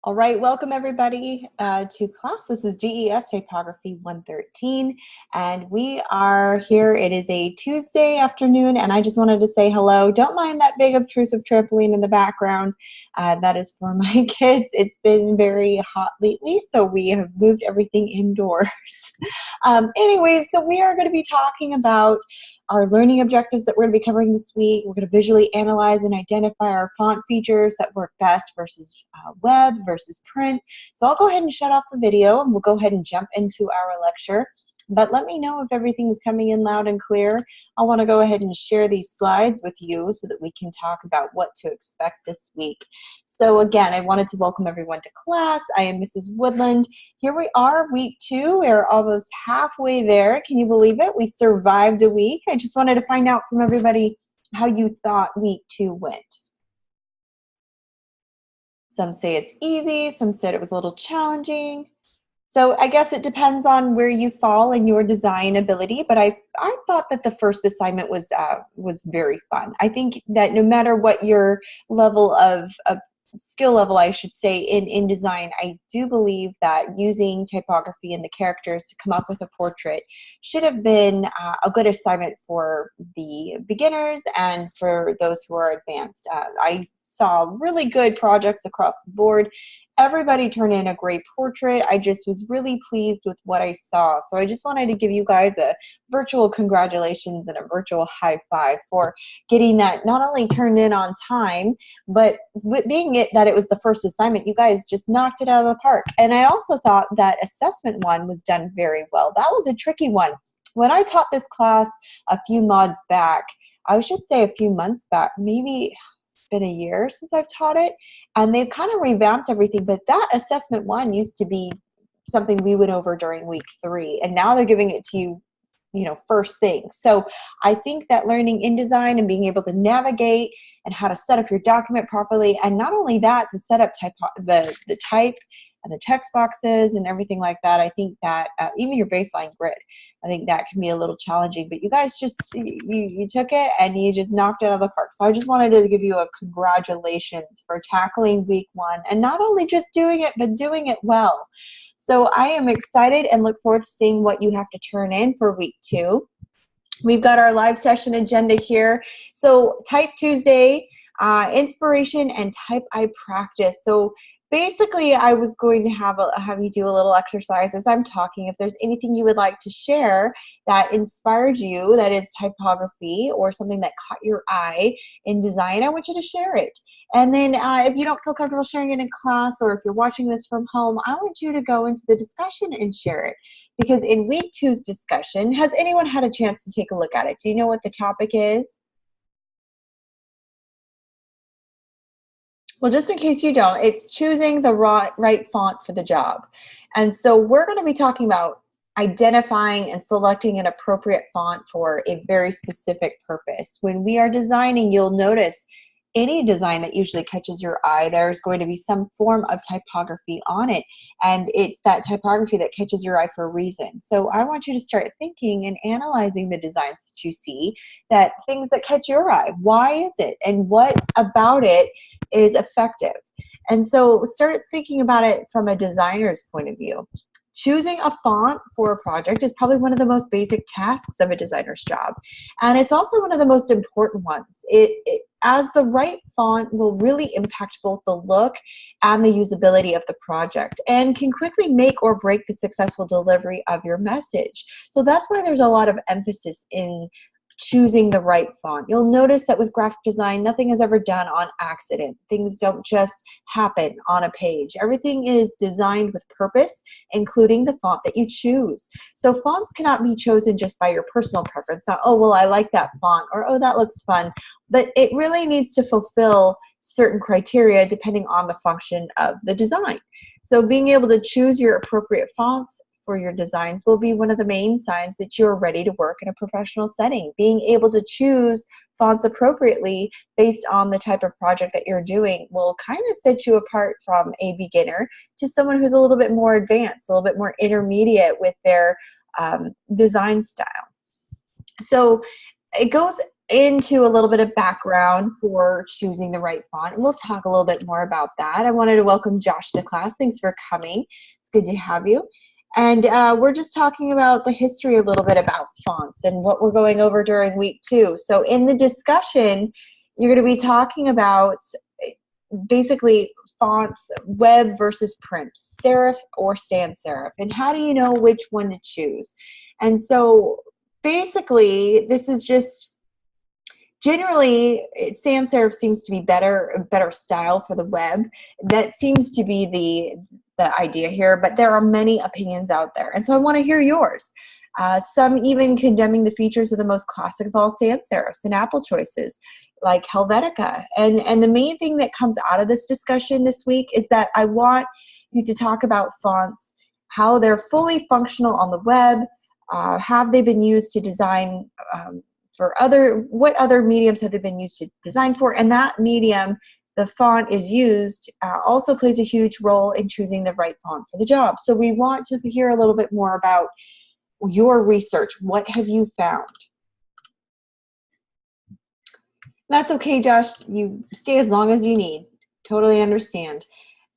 All right, welcome everybody to class. This is DES Typography 113, and we are here. It is a Tuesday afternoon, and I just wanted to say hello. Don't mind that big obtrusive trampoline in the background. That is for my kids. It's been very hot lately, so we have moved everything indoors. Anyways, so we are going to be talking about our learning objectives that we're going to be covering this week. We're going to visually analyze and identify our font features that work best versus web versus print. So I'll go ahead and shut off the video and we'll go ahead and jump into our lecture. But let me know if everything is coming in loud and clear. I want to go ahead and share these slides with you so that we can talk about what to expect this week. So again, I wanted to welcome everyone to class. I am Mrs. Woodland. Here we are, week 2. We're almost halfway there. Can you believe it? We survived a week. I just wanted to find out from everybody how you thought week 2 went. Some say it's easy, some said it was a little challenging. So I guess it depends on where you fall in your design ability, but I thought that the first assignment was very fun. I think that no matter what your level of skill level, I should say, in design, I do believe that using typography and the characters to come up with a portrait should have been a good assignment for the beginners and for those who are advanced. I saw really good projects across the board. Everybody turned in a great portrait. I just was really pleased with what I saw. So I just wanted to give you guys a virtual congratulations and a virtual high five for getting that not only turned in on time, but with being that it was the first assignment, you guys just knocked it out of the park. And I also thought that assessment one was done very well. That was a tricky one. When I taught this class a few mods back, I should say a few months back, maybe been a year since I've taught it, and they've kind of revamped everything, but that assessment one used to be something we went over during week 3, and now they're giving it to you, first thing. So I think that learning InDesign and being able to navigate and how to set up your document properly, and not only that, to set up the type and the text boxes and everything like that, I think that even your baseline grid, I think that can be a little challenging, but you guys just, you took it and you just knocked it out of the park. So I just wanted to give you a congratulations for tackling week 1 and not only just doing it, but doing it well. So I am excited and look forward to seeing what you have to turn in for week 2. We've got our live session agenda here. So Type Tuesday, inspiration and type I practice. So basically, I was going to have you do a little exercise as I'm talking. If there's anything you would like to share that inspired you, that is typography or something that caught your eye in design, I want you to share it. And then if you don't feel comfortable sharing it in class, or if you're watching this from home, I want you to go into the discussion and share it. Because in week 2's discussion, has anyone had a chance to take a look at it? Do you know what the topic is? Well, just in case you don't, it's choosing the right font for the job. And so we're going to be talking about identifying and selecting an appropriate font for a very specific purpose. When we are designing, you'll notice any design that usually catches your eye, there's going to be some form of typography on it. And it's that typography that catches your eye for a reason. So I want you to start thinking and analyzing the designs that you see, that things that catch your eye. Why is it? And what about it is effective? And so start thinking about it from a designer's point of view. Choosing a font for a project is probably one of the most basic tasks of a designer's job. And it's also one of the most important ones. As the right font will really impact both the look and the usability of the project, and can quickly make or break the successful delivery of your message. So that's why there's a lot of emphasis in choosing the right font. You'll notice that with graphic design, nothing is ever done on accident. Things don't just happen on a page. Everything is designed with purpose, including the font that you choose. So fonts cannot be chosen just by your personal preference. Not, oh, well, I like that font, or oh, that looks fun. But it really needs to fulfill certain criteria depending on the function of the design. So being able to choose your appropriate fonts for your designs will be one of the main signs that you're ready to work in a professional setting. Being able to choose fonts appropriately based on the type of project that you're doing will kind of set you apart from a beginner to someone who's a little bit more advanced, a little bit more intermediate with their design style. So it goes into a little bit of background for choosing the right font. And we'll talk a little bit more about that. I wanted to welcome Josh to class. Thanks for coming. It's good to have you. And we're just talking about the history a little bit about fonts and what we're going over during week 2. So in the discussion, you're going to be talking about basically fonts, web versus print, serif or sans serif, and how do you know which one to choose? And so basically, this is just generally sans serif seems to be a better style for the web. That seems to be the idea here, but there are many opinions out there, and so I want to hear yours. Some even condemning the features of the most classic of all sans serifs and Apple choices, like Helvetica. And the main thing that comes out of this discussion this week is that I want you to talk about fonts, how they're fully functional on the web, have they been used to design what other mediums have they been used to design for, and that medium the font is used also plays a huge role in choosing the right font for the job. So we want to hear a little bit more about your research. What have you found? That's okay, Josh. You stay as long as you need. Totally understand.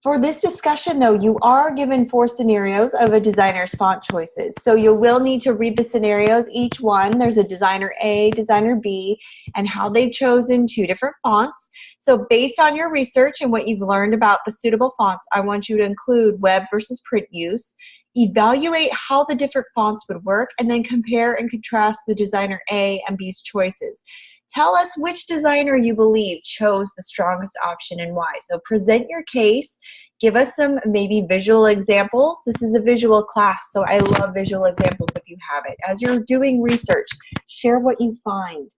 For this discussion, though, you are given 4 scenarios of a designer's font choices. So you will need to read the scenarios, each one. There's a designer A, designer B, and how they've chosen 2 different fonts. So based on your research and what you've learned about the suitable fonts, I want you to include web versus print use, evaluate how the different fonts would work, and then compare and contrast the designer A and B's choices. Tell us which designer you believe chose the strongest option and why. So present your case, give us some maybe visual examples. This is a visual class, so I love visual examples if you have it. As you're doing research, share what you find.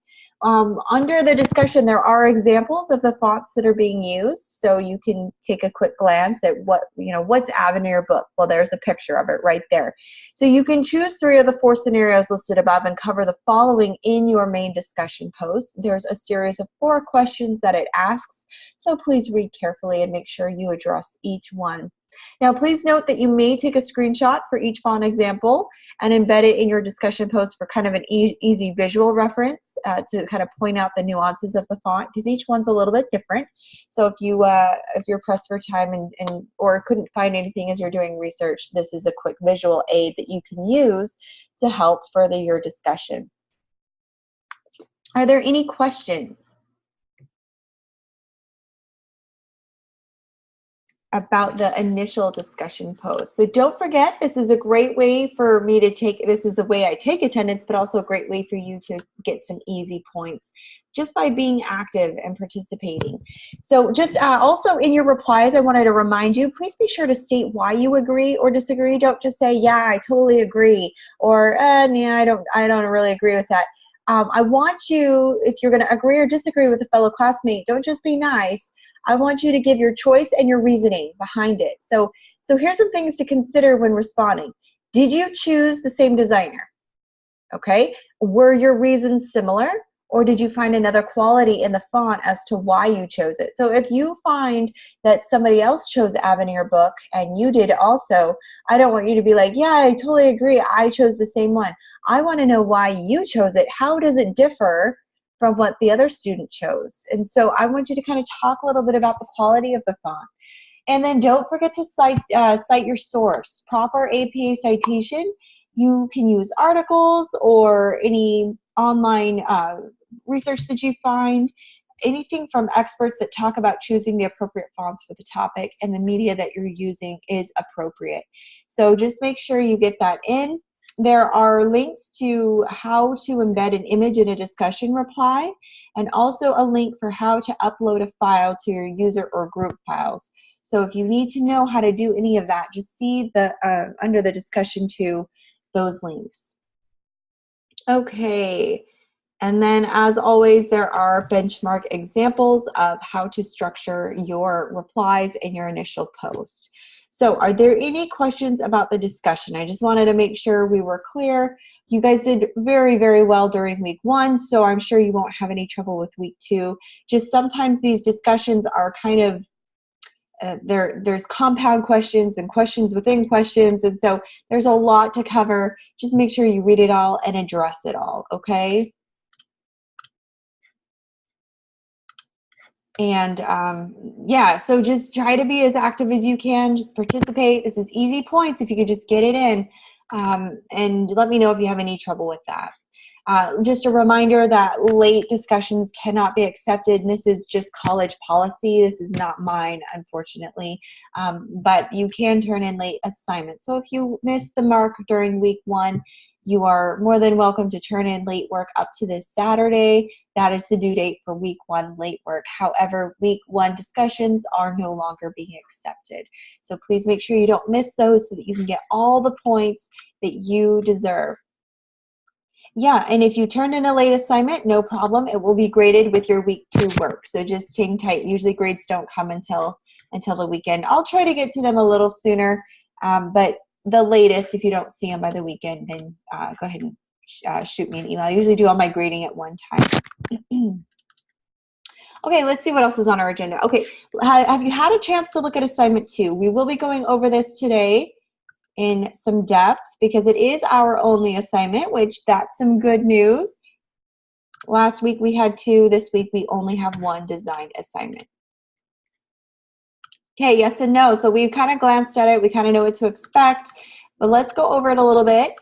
Under the discussion, there are examples of the fonts that are being used, so you can take a quick glance at what's Avenir book. Well, there's a picture of it right there. So you can choose 3 of the 4 scenarios listed above and cover the following in your main discussion post. There's a series of 4 questions that it asks, so please read carefully and make sure you address each one. Now, please note that you may take a screenshot for each font example and embed it in your discussion post for kind of an easy visual reference to kind of point out the nuances of the font, because each one's a little bit different. So if you're pressed for time or couldn't find anything as you're doing research, this is a quick visual aid that you can use to help further your discussion. Are there any questions about the initial discussion post? So don't forget, this is a great way for me to this is the way I take attendance, but also a great way for you to get some easy points just by being active and participating. So just also in your replies, I wanted to remind you, please be sure to state why you agree or disagree. Don't just say, yeah, I totally agree, or yeah, I don't really agree with that. I want you, if you're going to agree or disagree with a fellow classmate, don't just be nice. I want you to give your choice and your reasoning behind it. So here's some things to consider when responding. Did you choose the same designer? Okay. Were your reasons similar, or did you find another quality in the font as to why you chose it? So if you find that somebody else chose Avenir book and you did also, I don't want you to be like, yeah, I totally agree, I chose the same one. I want to know why you chose it. How does it differ from what the other student chose? And so I want you to kind of talk a little bit about the quality of the font. And then don't forget to cite your source. Proper APA citation. You can use articles or any online research that you find, anything from experts that talk about choosing the appropriate fonts for the topic, and the media that you're using is appropriate. So just make sure you get that in. There are links to how to embed an image in a discussion reply, and also a link for how to upload a file to your user or group files. So if you need to know how to do any of that, just see the under the discussion to those links. Okay, and then as always, there are benchmark examples of how to structure your replies in your initial post. So are there any questions about the discussion? I just wanted to make sure we were clear. You guys did very, very well during week 1, so I'm sure you won't have any trouble with week 2. Just sometimes these discussions are kind of, there's compound questions and questions within questions, and so there's a lot to cover. Just make sure you read it all and address it all, okay? And yeah, so just try to be as active as you can. Just participate. This is easy points if you could just get it in. And let me know if you have any trouble with that. Just a reminder that late discussions cannot be accepted. And this is just college policy. This is not mine, unfortunately. But you can turn in late assignments. So if you miss the mark during week 1, you are more than welcome to turn in late work up to this Saturday. That is the due date for week 1 late work. However, week 1 discussions are no longer being accepted. So please make sure you don't miss those so that you can get all the points that you deserve. Yeah, and if you turn in a late assignment, no problem. It will be graded with your week 2 work. So just hang tight. Usually grades don't come until the weekend. I'll try to get to them a little sooner, but the latest, if you don't see them by the weekend, then go ahead and shoot me an email. I usually do all my grading at one time. Okay, let's see what else is on our agenda. Okay, have you had a chance to look at assignment 2? We will be going over this today in some depth because it is our only assignment, which that's some good news. Last week we had 2. This week we only have 1 design assignment. Okay, yes and no. So we've kind of glanced at it. We kind of know what to expect, but let's go over it a little bit.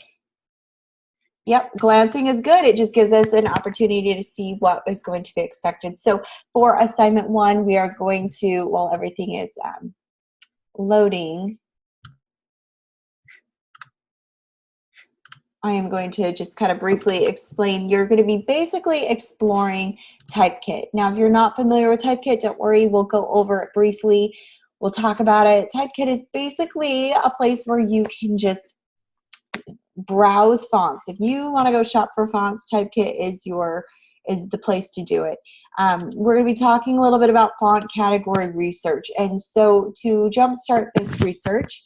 Yep, glancing is good. It just gives us an opportunity to see what is going to be expected. So for assignment 1, we are going to, while everything is loading, I am going to just kind of briefly explain. You're going to be basically exploring Typekit. Now, if you're not familiar with Typekit, don't worry. We'll go over it briefly. We'll talk about it. Typekit is basically a place where you can just browse fonts. If you want to go shop for fonts, Typekit is the place to do it. We're going to be talking a little bit about font category research. And so to jumpstart this research,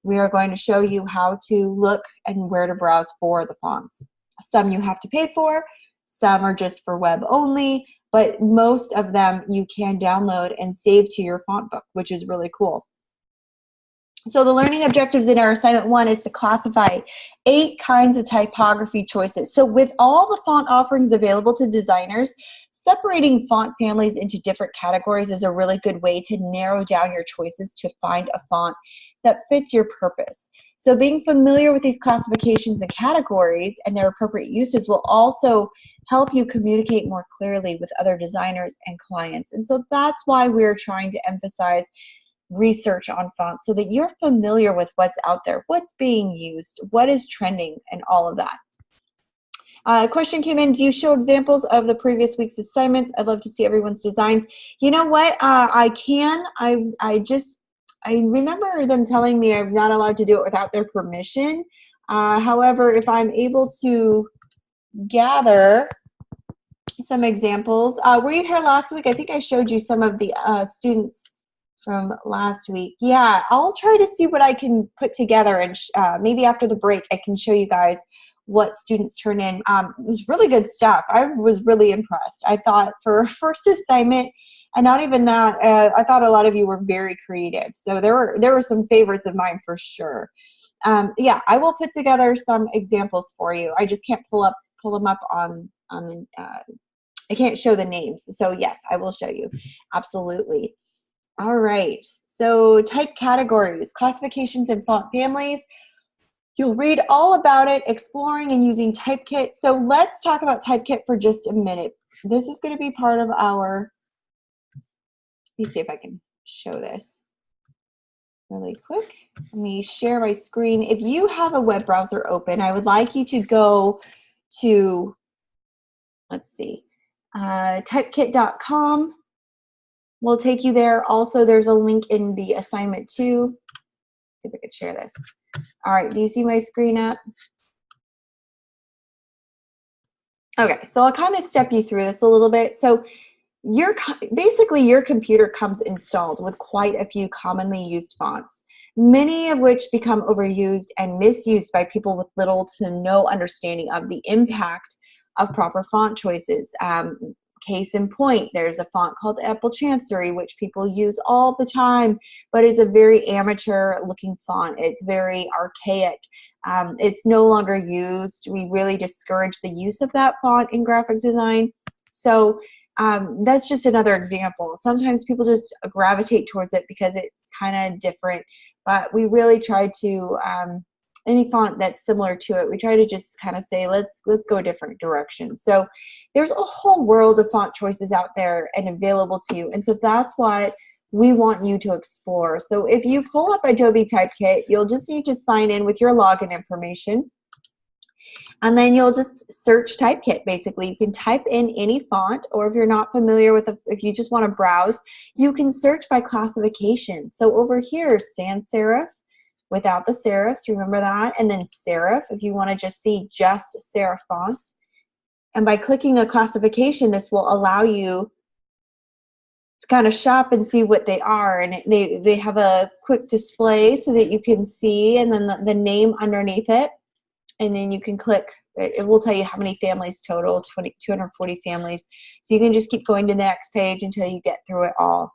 we are going to show you how to look and where to browse for the fonts. Some you have to pay for, some are just for web only, but most of them you can download and save to your font book, which is really cool. So the learning objectives in our assignment 1 is to classify 8 kinds of typography choices. So with all the font offerings available to designers, separating font families into different categories is a really good way to narrow down your choices to find a font that fits your purpose. So being familiar with these classifications and categories and their appropriate uses will also help you communicate more clearly with other designers and clients. And so that's why we're trying to emphasize research on fonts so that you're familiar with what's out there, what's being used, what is trending, and all of that. A question came in, do you show examples of the previous week's assignments? I'd love to see everyone's designs. You know what? I can. I remember them telling me I'm not allowed to do it without their permission. However, if I'm able to gather some examples. Were you here last week? I think I showed you some of the students from last week. Yeah, I'll try to see what I can put together, and maybe after the break I can show you guys what students turn in. It was really good stuff. I was really impressed. I thought for first assignment, and not even that, I thought a lot of you were very creative. So there were some favorites of mine for sure. Yeah, I will put together some examples for you. I just can't pull them up on I can't show the names. So yes, I will show you. Absolutely. All right, so type categories, classifications, and font families. You'll read all about it, exploring and using Typekit. So let's talk about Typekit for just a minute. This is going to be part of our, let me see if I can show this really quick. Let me share my screen. If you have a web browser open, I would like you to go to, let's see, typekit.com. We'll take you there. Also, there's a link in the assignment too. See if I can share this. All right, do you see my screen up? Okay, so I'll kind of step you through this a little bit. So basically your computer comes installed with quite a few commonly used fonts, many of which become overused and misused by people with little to no understanding of the impact of proper font choices. Case in point, there's a font called Apple Chancery, which people use all the time, but it's a very amateur looking font. It's very archaic. It's no longer used. We really discourage the use of that font in graphic design. So that's just another example. Sometimes people just gravitate towards it because it's kind of different, but we really try to, any font that's similar to it, we try to just kind of say, let's go a different direction. So there's a whole world of font choices out there and available to you. And so that's what we want you to explore. So if you pull up Adobe Typekit, you'll just need to sign in with your login information. And then you'll just search Typekit. Basically, you can type in any font, or if you're not familiar with, if you just want to browse, you can search by classification. So over here, sans serif, without the serifs, remember that, and then serif if you want to just see just serif fonts. And by clicking a classification, this will allow you to kind of shop and see what they are, and they have a quick display so that you can see, and then the name underneath it, and then you can click. It will tell you how many families total, 240 families. So you can just keep going to the next page until you get through it all.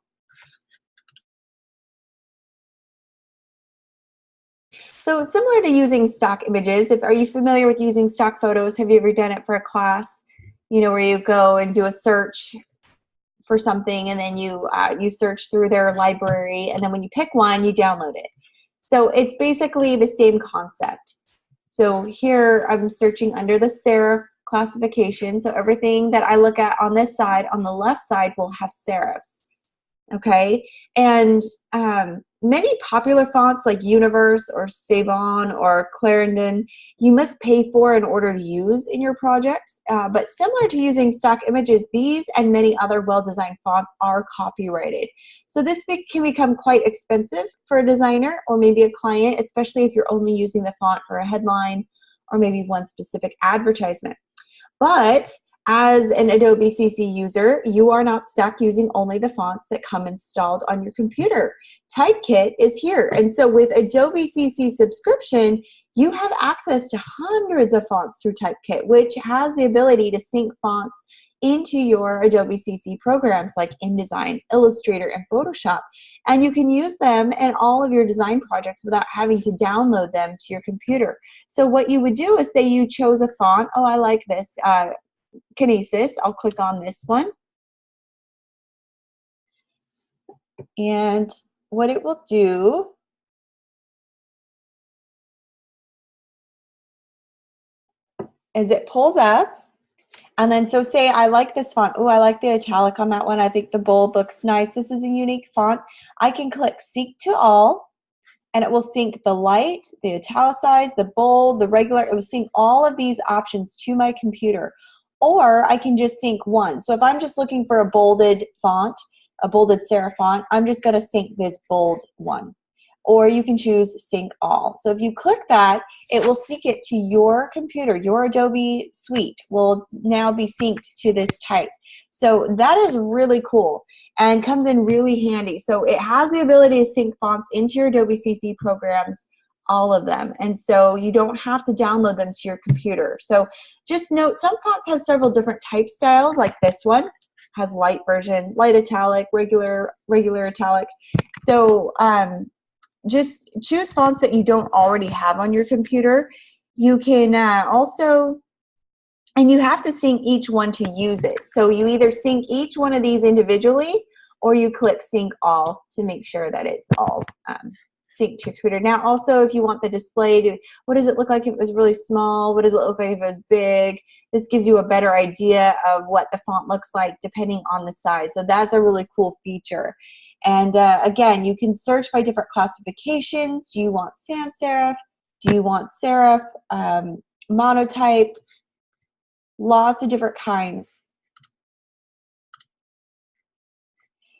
So similar to using stock images, are you familiar with using stock photos? Have you ever done it for a class, you know, where you go and do a search for something, and then you search through their library, and then when you pick one, you download it. So it's basically the same concept. So here I'm searching under the serif classification. So everything that I look at on this side, on the left side, will have serifs. Okay, and many popular fonts like Universe or Savon or Clarendon, you must pay for in order to use in your projects. But similar to using stock images, these and many other well-designed fonts are copyrighted. So this can become quite expensive for a designer or maybe a client, especially if you're only using the font for a headline or maybe one specific advertisement. But as an Adobe CC user, you are not stuck using only the fonts that come installed on your computer. Typekit is here. And so with Adobe CC subscription, you have access to hundreds of fonts through Typekit, which has the ability to sync fonts into your Adobe CC programs like InDesign, Illustrator, and Photoshop. And you can use them in all of your design projects without having to download them to your computer. So what you would do is say you chose a font. Oh, I like this. Kinesis. I'll click on this one. And what it will do is it pulls up, and then so say I like this font. Oh, I like the italic on that one. I think the bold looks nice. This is a unique font. I can click sync to all, and it will sync the light, the italicized, the bold, the regular. It will sync all of these options to my computer. Or I can just sync one. So if I'm just looking for a bolded font, a bolded serif font, I'm just going to sync this bold one. Or you can choose sync all. So if you click that, it will sync it to your computer. Your Adobe suite will now be synced to this type. So that is really cool and comes in really handy. So it has the ability to sync fonts into your Adobe CC programs, all of them, and so you don't have to download them to your computer. So just note, some fonts have several different type styles, like this one has light version, light italic, regular italic. So just choose fonts that you don't already have on your computer. You can also, and you have to sync each one to use it. So you either sync each one of these individually, or you click sync all to make sure that it's all sync to your computer. Now also, if you want the display to, what does it look like if it was really small? What does it look like if it was big? This gives you a better idea of what the font looks like depending on the size. So that's a really cool feature. And again, you can search by different classifications. Do you want sans serif? Do you want serif? Monotype? Lots of different kinds.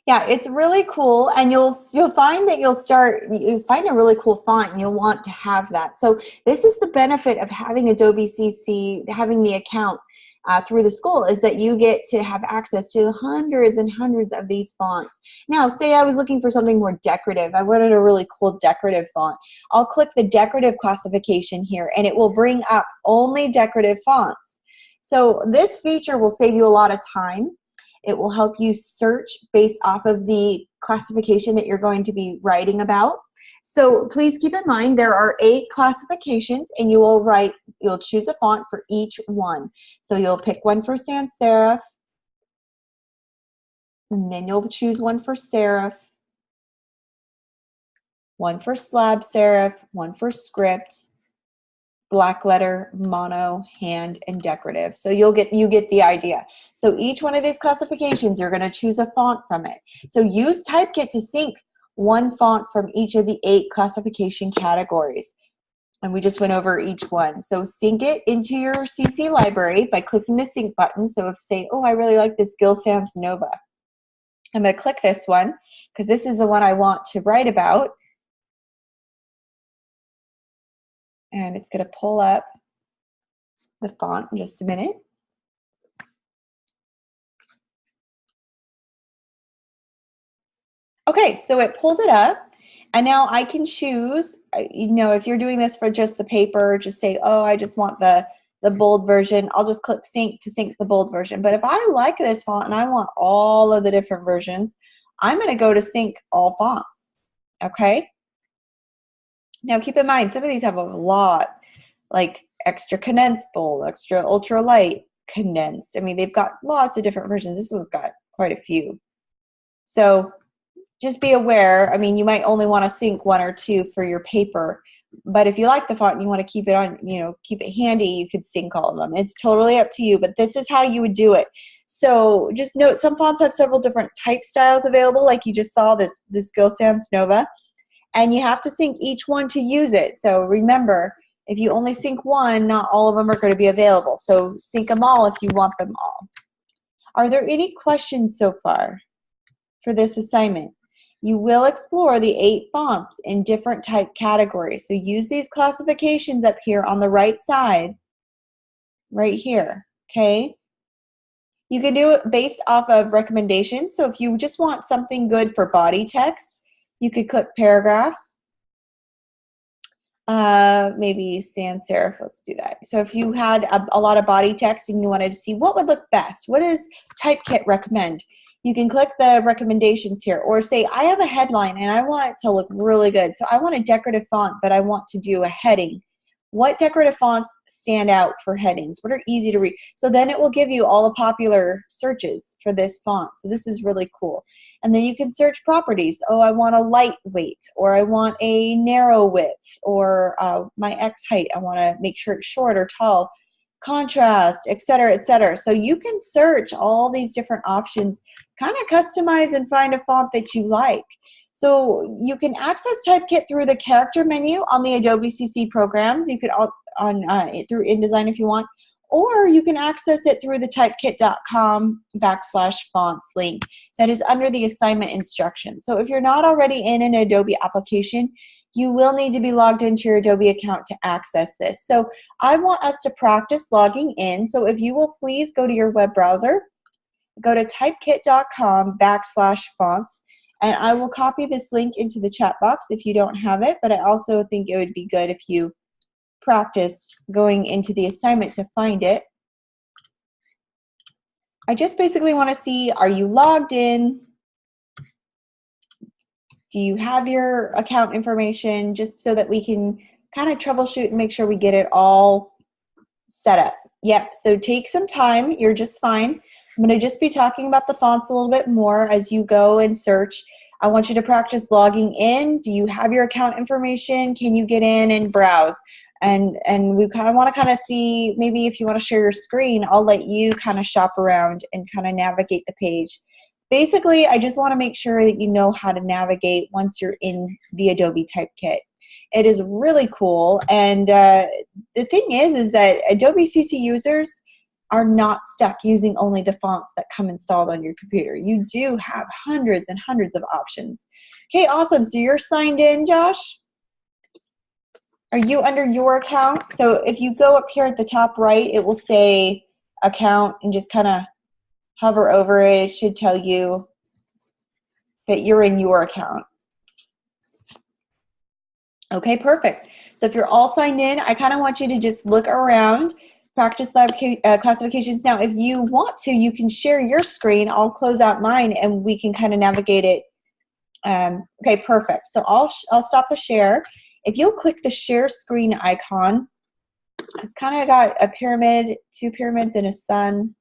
Yeah, it's really cool, and you'll find that you find a really cool font, and you'll want to have that. So this is the benefit of having Adobe CC, having the account through the school, is that you get to have access to hundreds and hundreds of these fonts. Now, say I was looking for something more decorative. I wanted a really cool decorative font. I'll click the decorative classification here, and it will bring up only decorative fonts. So this feature will save you a lot of time. It will help you search based off of the classification that you're going to be writing about. So please keep in mind there are 8 classifications, and you'll choose a font for each one. So you'll pick one for sans serif, And then you'll choose one for serif, one for slab serif, one for script, black letter, mono, hand, and decorative. So you get the idea. So each one of these classifications, you're going to choose a font from it. So use Typekit to sync one font from each of the 8 classification categories. And we just went over each one. So sync it into your CC library by clicking the sync button. So if say, oh, I really like this Gill Sans Nova. I'm going to click this one because this is the one I want to write about. And it's going to pull up the font in just a minute. Okay, so it pulled it up. And now I can choose, you know, if you're doing this for just the paper, just say, oh, I just want the bold version. I'll just click sync to sync the bold version. But if I like this font and I want all of the different versions, I'm going to go to sync all fonts. Okay? Now keep in mind, some of these have a lot, like extra condensed bold, extra ultra light condensed. I mean, they've got lots of different versions. This one's got quite a few. So just be aware, I mean, you might only want to sync 1 or 2 for your paper, but if you like the font and you want to keep it on, you know, keep it handy, you could sync all of them. It's totally up to you, but this is how you would do it. So just note, some fonts have several different type styles available, like you just saw this Gill Sans Nova, and you have to sync each one to use it. So remember, if you only sync one, not all of them are going to be available. So sync them all if you want them all. Are there any questions so far for this assignment? You will explore the 8 fonts in different type categories. So use these classifications up here on the right side, right here, okay? You can do it based off of recommendations. So if you just want something good for body text, you could click paragraphs. Maybe sans serif, let's do that. So if you had a lot of body text and you wanted to see what would look best, what does Typekit recommend? You can click the recommendations here, or say, I have a headline and I want it to look really good. So I want a decorative font, but I want to do a heading. What decorative fonts stand out for headings? What are easy to read? So then it will give you all the popular searches for this font. So this is really cool. And then you can search properties. Oh, I want a lightweight, or I want a narrow width, or my X height, I want to make sure it's short or tall, contrast, etc., etc. So you can search all these different options, kind of customize and find a font that you like. So you can access Typekit through the character menu on the Adobe CC programs. You could through InDesign if you want, or you can access it through the typekit.com/fonts link that is under the assignment instructions. So if you're not already in an Adobe application, you will need to be logged into your Adobe account to access this. So I want us to practice logging in. So if you will please go to your web browser, go to typekit.com/fonts, and I will copy this link into the chat box if you don't have it, but I also think it would be good if you practiced going into the assignment to find it. I just basically want to see, are you logged in? Do you have your account information, just so that we can kind of troubleshoot and make sure we get it all set up? Yep, so take some time. You're just fine. I'm going to just be talking about the fonts a little bit more as you go and search. I want you to practice logging in. Do you have your account information? Can you get in and browse? And we kind of want to see, maybe if you want to share your screen, I'll let you kind of shop around and kind of navigate the page. Basically, I just want to make sure that you know how to navigate once you're in the Adobe Typekit. It is really cool, and the thing is that Adobe CC users are not stuck using only the fonts that come installed on your computer. You do have hundreds and hundreds of options. Okay, awesome. So you're signed in, Josh? Are you under your account? So if you go up here at the top right, it will say account, and just kind of hover over it. It should tell you that you're in your account. Okay, perfect. So if you're all signed in, I kind of want you to just look around, practice classifications. Now, if you want to, you can share your screen. I'll close out mine, and we can kind of navigate it. Okay, perfect. So I'll stop the share. If you'll click the share screen icon, it's kind of got a pyramid, 2 pyramids, and a sun.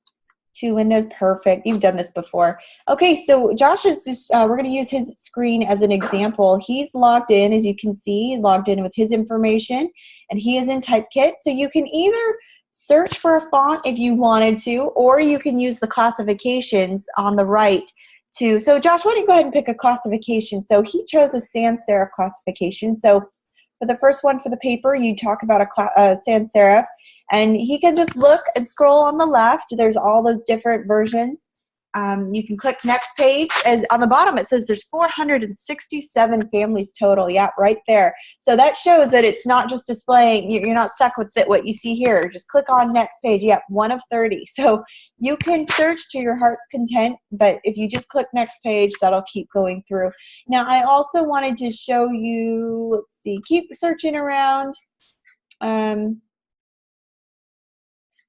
2 windows, perfect. You've done this before. Okay, so Josh is just, we're gonna use his screen as an example. He's logged in, as you can see, logged in with his information, and he is in Typekit. So you can either search for a font if you wanted to, or you can use the classifications on the right to, so Josh, why don't you go ahead and pick a classification? So he chose a sans serif classification. So for the first one for the paper, you talk about a sans serif, and he can just look and scroll on the left. There's all those different versions. You can click next page. As on the bottom it says there's 467 families total. Yeah, right there. So that shows that it's not just displaying, you're not stuck with it, what you see here. Just click on next page. Yep, 1 of 30. So you can search to your heart's content, but if you just click next page, that'll keep going through. Now I also wanted to show you, let's see, keep searching around.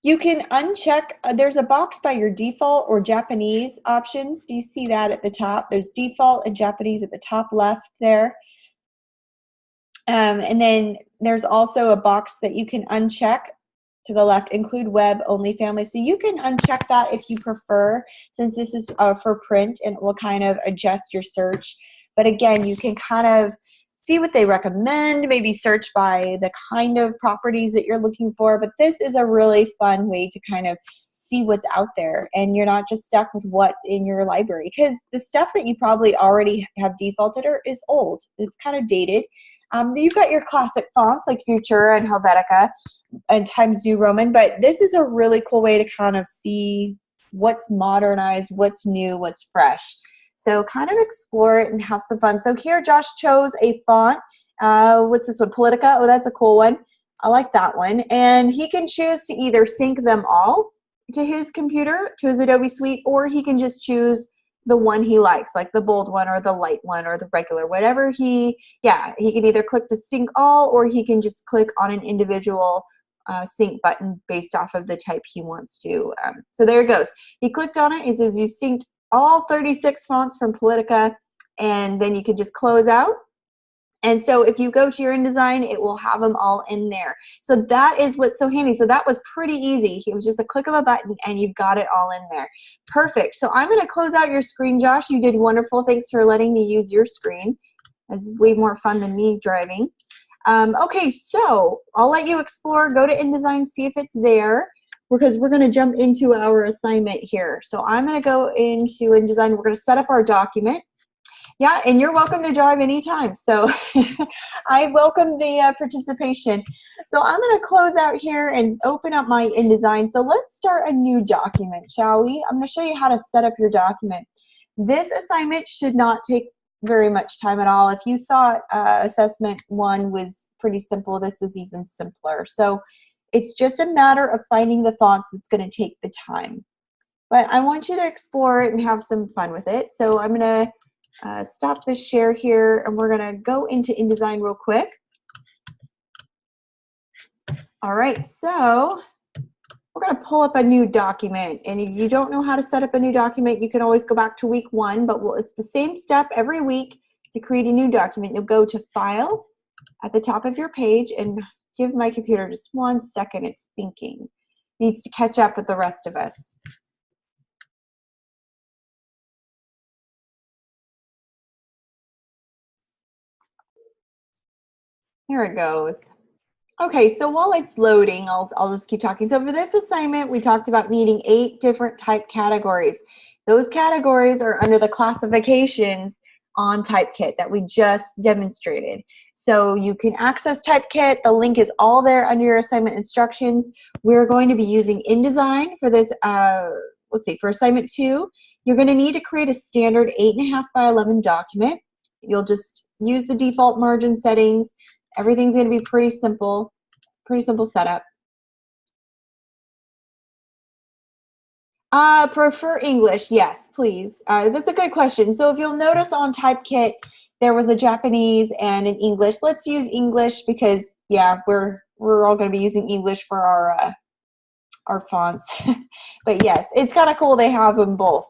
You can uncheck, there's a box by your default or Japanese options. Do you see that at the top? There's default and Japanese at the top left there. And then there's also a box that you can uncheck to the left, include web only family. So you can uncheck that if you prefer, since this is for print, and it will kind of adjust your search. But again, you can kind of see what they recommend, maybe search by the kind of properties that you're looking for. But this is a really fun way to kind of see what's out there, and you're not just stuck with what's in your library, because the stuff that you probably already have defaulted or is old. It's kind of dated. You've got your classic fonts like Futura and Helvetica and Times New Roman, but this is a really cool way to kind of see what's modernized, what's new, what's fresh. So kind of explore it and have some fun. So here Josh chose a font. What's this one? Politica. Oh, that's a cool one. I like that one. And he can choose to either sync them all to his computer, to his Adobe Suite, or he can just choose the one he likes, like the bold one or the light one or the regular, whatever he can either click the sync all, or he can just click on an individual sync button based off of the type he wants to. So there it goes. He clicked on it. It says you synced all 36 fonts from Politica, and then you can just close out. And so if you go to your InDesign, it will have them all in there. So that is what's so handy. So that was pretty easy. It was just a click of a button and you've got it all in there. Perfect. So I'm going to close out your screen, Josh. You did wonderful. Thanks for letting me use your screen. It's way more fun than me driving. Okay, so I'll let you explore. Go to InDesign, see if it's there, because we're going to jump into our assignment here. So I'm going to go into InDesign. We're going to set up our document. Yeah, and you're welcome to drive anytime. So I welcome the participation. So I'm going to close out here and open up my InDesign. So let's start a new document, shall we? I'm going to show you how to set up your document. This assignment should not take very much time at all. If you thought assessment 1 was pretty simple, this is even simpler. So it's just a matter of finding the fonts that's going to take the time. But I want you to explore it and have some fun with it. So I'm going to stop this share here, and we're going to go into InDesign real quick. All right, so we're going to pull up a new document. And if you don't know how to set up a new document, you can always go back to week 1, but it's the same step every week to create a new document. You'll go to File at the top of your page, and give my computer just 1 second. It's thinking. It needs to catch up with the rest of us. Here it goes. Okay, so while it's loading, I'll just keep talking. So for this assignment, we talked about needing 8 different type categories. Those categories are under the classifications on Typekit that we just demonstrated. So you can access Typekit. The link is all there under your assignment instructions. We're going to be using InDesign for this, let's see, for assignment 2. You're going to need to create a standard 8.5 by 11 document. You'll just use the default margin settings. Everything's going to be pretty simple setup. Prefer English, yes, please. That's a good question. So if you'll notice on Typekit, there was a Japanese and an English. Let's use English because, yeah, we're all going to be using English for our fonts. But yes, it's kind of cool they have them both.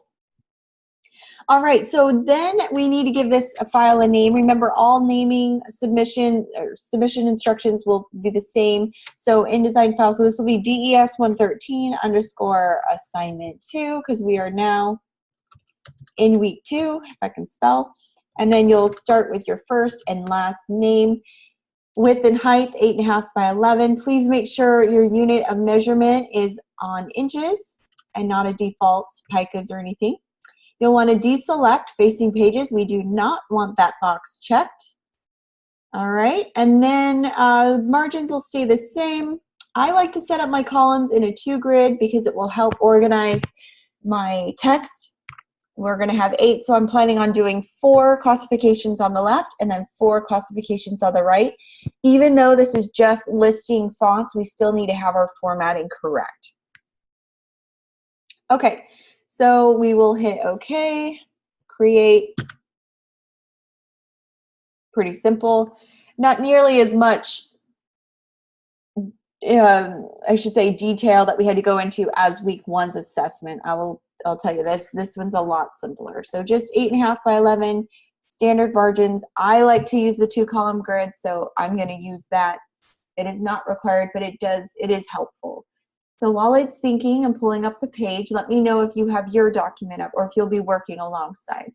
All right, so then we need to give this file a name. Remember, all naming submission instructions will be the same. So InDesign file, so this will be DES113 underscore assignment 2, because we are now in week 2, if I can spell. And then you'll start with your first and last name. Width and height, 8.5 by 11. Please make sure your unit of measurement is on inches and not a default picas or anything. You'll want to deselect facing pages. We do not want that box checked. All right, and then margins will stay the same. I like to set up my columns in a 2-grid because it will help organize my text. We're going to have 8, so I'm planning on doing 4 classifications on the left and then 4 classifications on the right. Even though this is just listing fonts, we still need to have our formatting correct. Okay, so we will hit OK, create. Pretty simple. Not nearly as much, I should say, detail that we had to go into as week 1's assessment. I'll tell you this one's a lot simpler. So just 8.5 by 11, standard margins. I like to use the 2-column grid, so I'm going to use that. It is not required, but it is helpful. So while it's thinking and pulling up the page, let me know if you have your document up or if you'll be working alongside.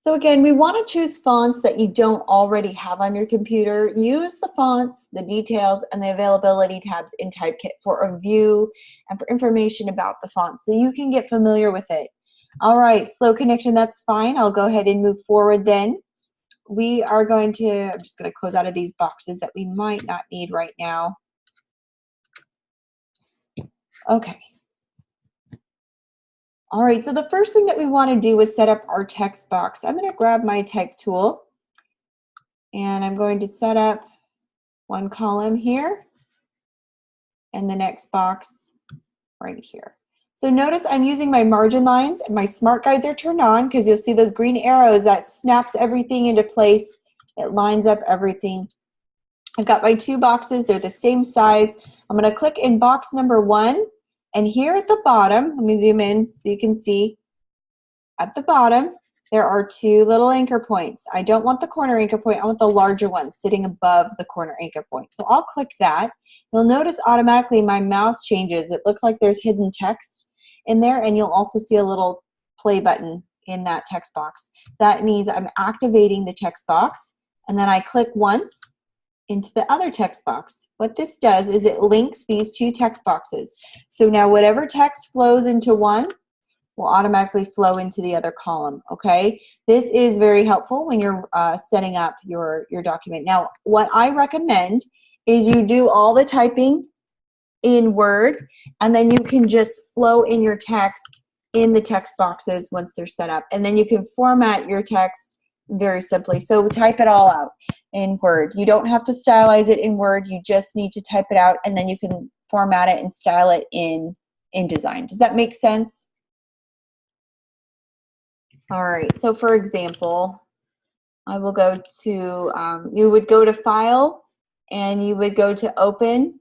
So again, we want to choose fonts that you don't already have on your computer. Use the fonts, the details, and the availability tabs in Typekit for a view and for information about the font so you can get familiar with it. All right, slow connection, that's fine. I'll go ahead and move forward then. We are going to, I'm just going to close out of these boxes that we might not need right now. Okay. All right, so the first thing that we want to do is set up our text box. I'm going to grab my type tool and I'm going to set up one column here and the next box right here. So notice I'm using my margin lines and my smart guides are turned on because you'll see those green arrows that snaps everything into place. It lines up everything. I've got my 2 boxes, they're the same size. I'm going to click in box number 1. And here at the bottom, let me zoom in so you can see, at the bottom, there are 2 little anchor points. I don't want the corner anchor point, I want the larger one sitting above the corner anchor point. So I'll click that. You'll notice automatically my mouse changes. It looks like there's hidden text in there, and you'll also see a little play button in that text box. That means I'm activating the text box, and then I click once into the other text box. What this does is it links these 2 text boxes. So now whatever text flows into one will automatically flow into the other column, okay? This is very helpful when you're setting up your document. Now, what I recommend is you do all the typing in Word, and then you can just flow in your text in the text boxes once they're set up. And then you can format your text very simply. So type it all out in Word. You don't have to stylize it in Word. You just need to type it out, and then you can format it and style it in InDesign. Does that make sense? All right. So for example, I will go to, you would go to File, and you would go to Open,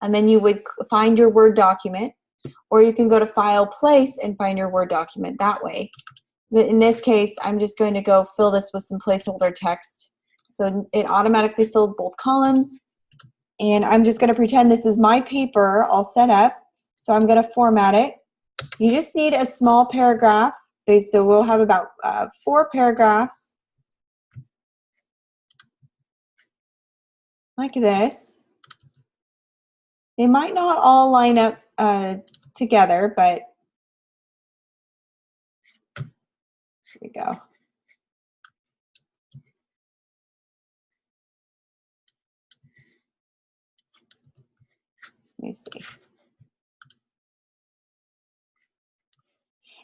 and then you would find your Word document, or you can go to File, Place, and find your Word document that way. In this case, I'm just going to go fill this with some placeholder text. So it automatically fills both columns. And I'm just going to pretend this is my paper all set up. So I'm going to format it. You just need a small paragraph. So we'll have about 4 paragraphs like this. They might not all line up together, but here we go. Let me see.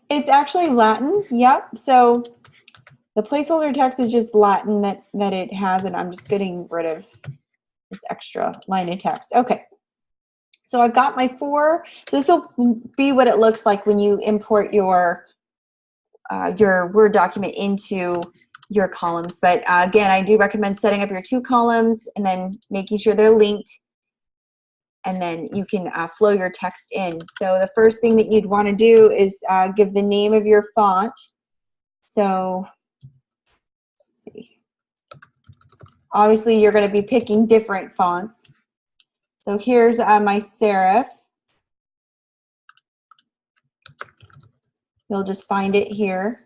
It's actually Latin, yep. So the placeholder text is just Latin that it has, and I'm just getting rid of this extra line of text. Okay. So I've got my 4. So this will be what it looks like when you import your Word document into your columns. But again, I do recommend setting up your 2 columns and then making sure they're linked, and then you can flow your text in. So the first thing that you'd want to do is give the name of your font. So let's see. Obviously, you're going to be picking different fonts. So here's my serif. You'll just find it here.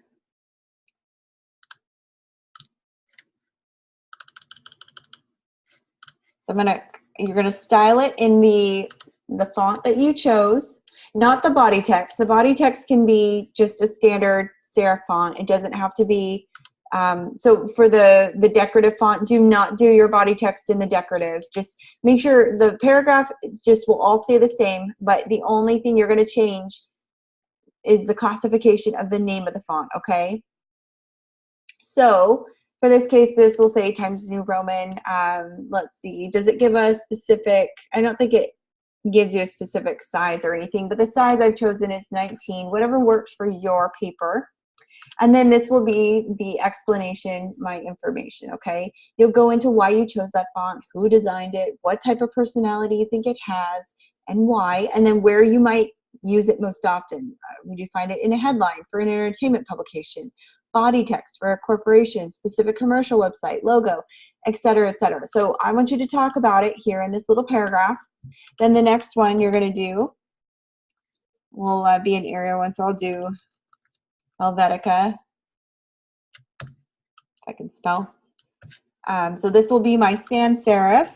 So you're gonna style it in the font that you chose, not the body text. The body text can be just a standard serif font. It doesn't have to be. So for the decorative font, do not do your body text in the decorative. Just make sure the paragraph just will all stay the same, but the only thing you're going to change is the classification of the name of the font, okay? So for this case, this will say Times New Roman. Let's see, does it give a specific, I don't think it gives you a specific size or anything, but the size I've chosen is 19, whatever works for your paper. And then this will be the explanation, my information, okay? You'll go into why you chose that font, who designed it, what type of personality you think it has, and why, and then where you might use it most often. Would you find it in a headline for an entertainment publication, body text for a corporation, specific commercial website, logo, etc., etc. So I want you to talk about it here in this little paragraph. Then the next one you're going to do will be an Arial one, so I'll do Helvetica, if I can spell. So this will be my sans serif.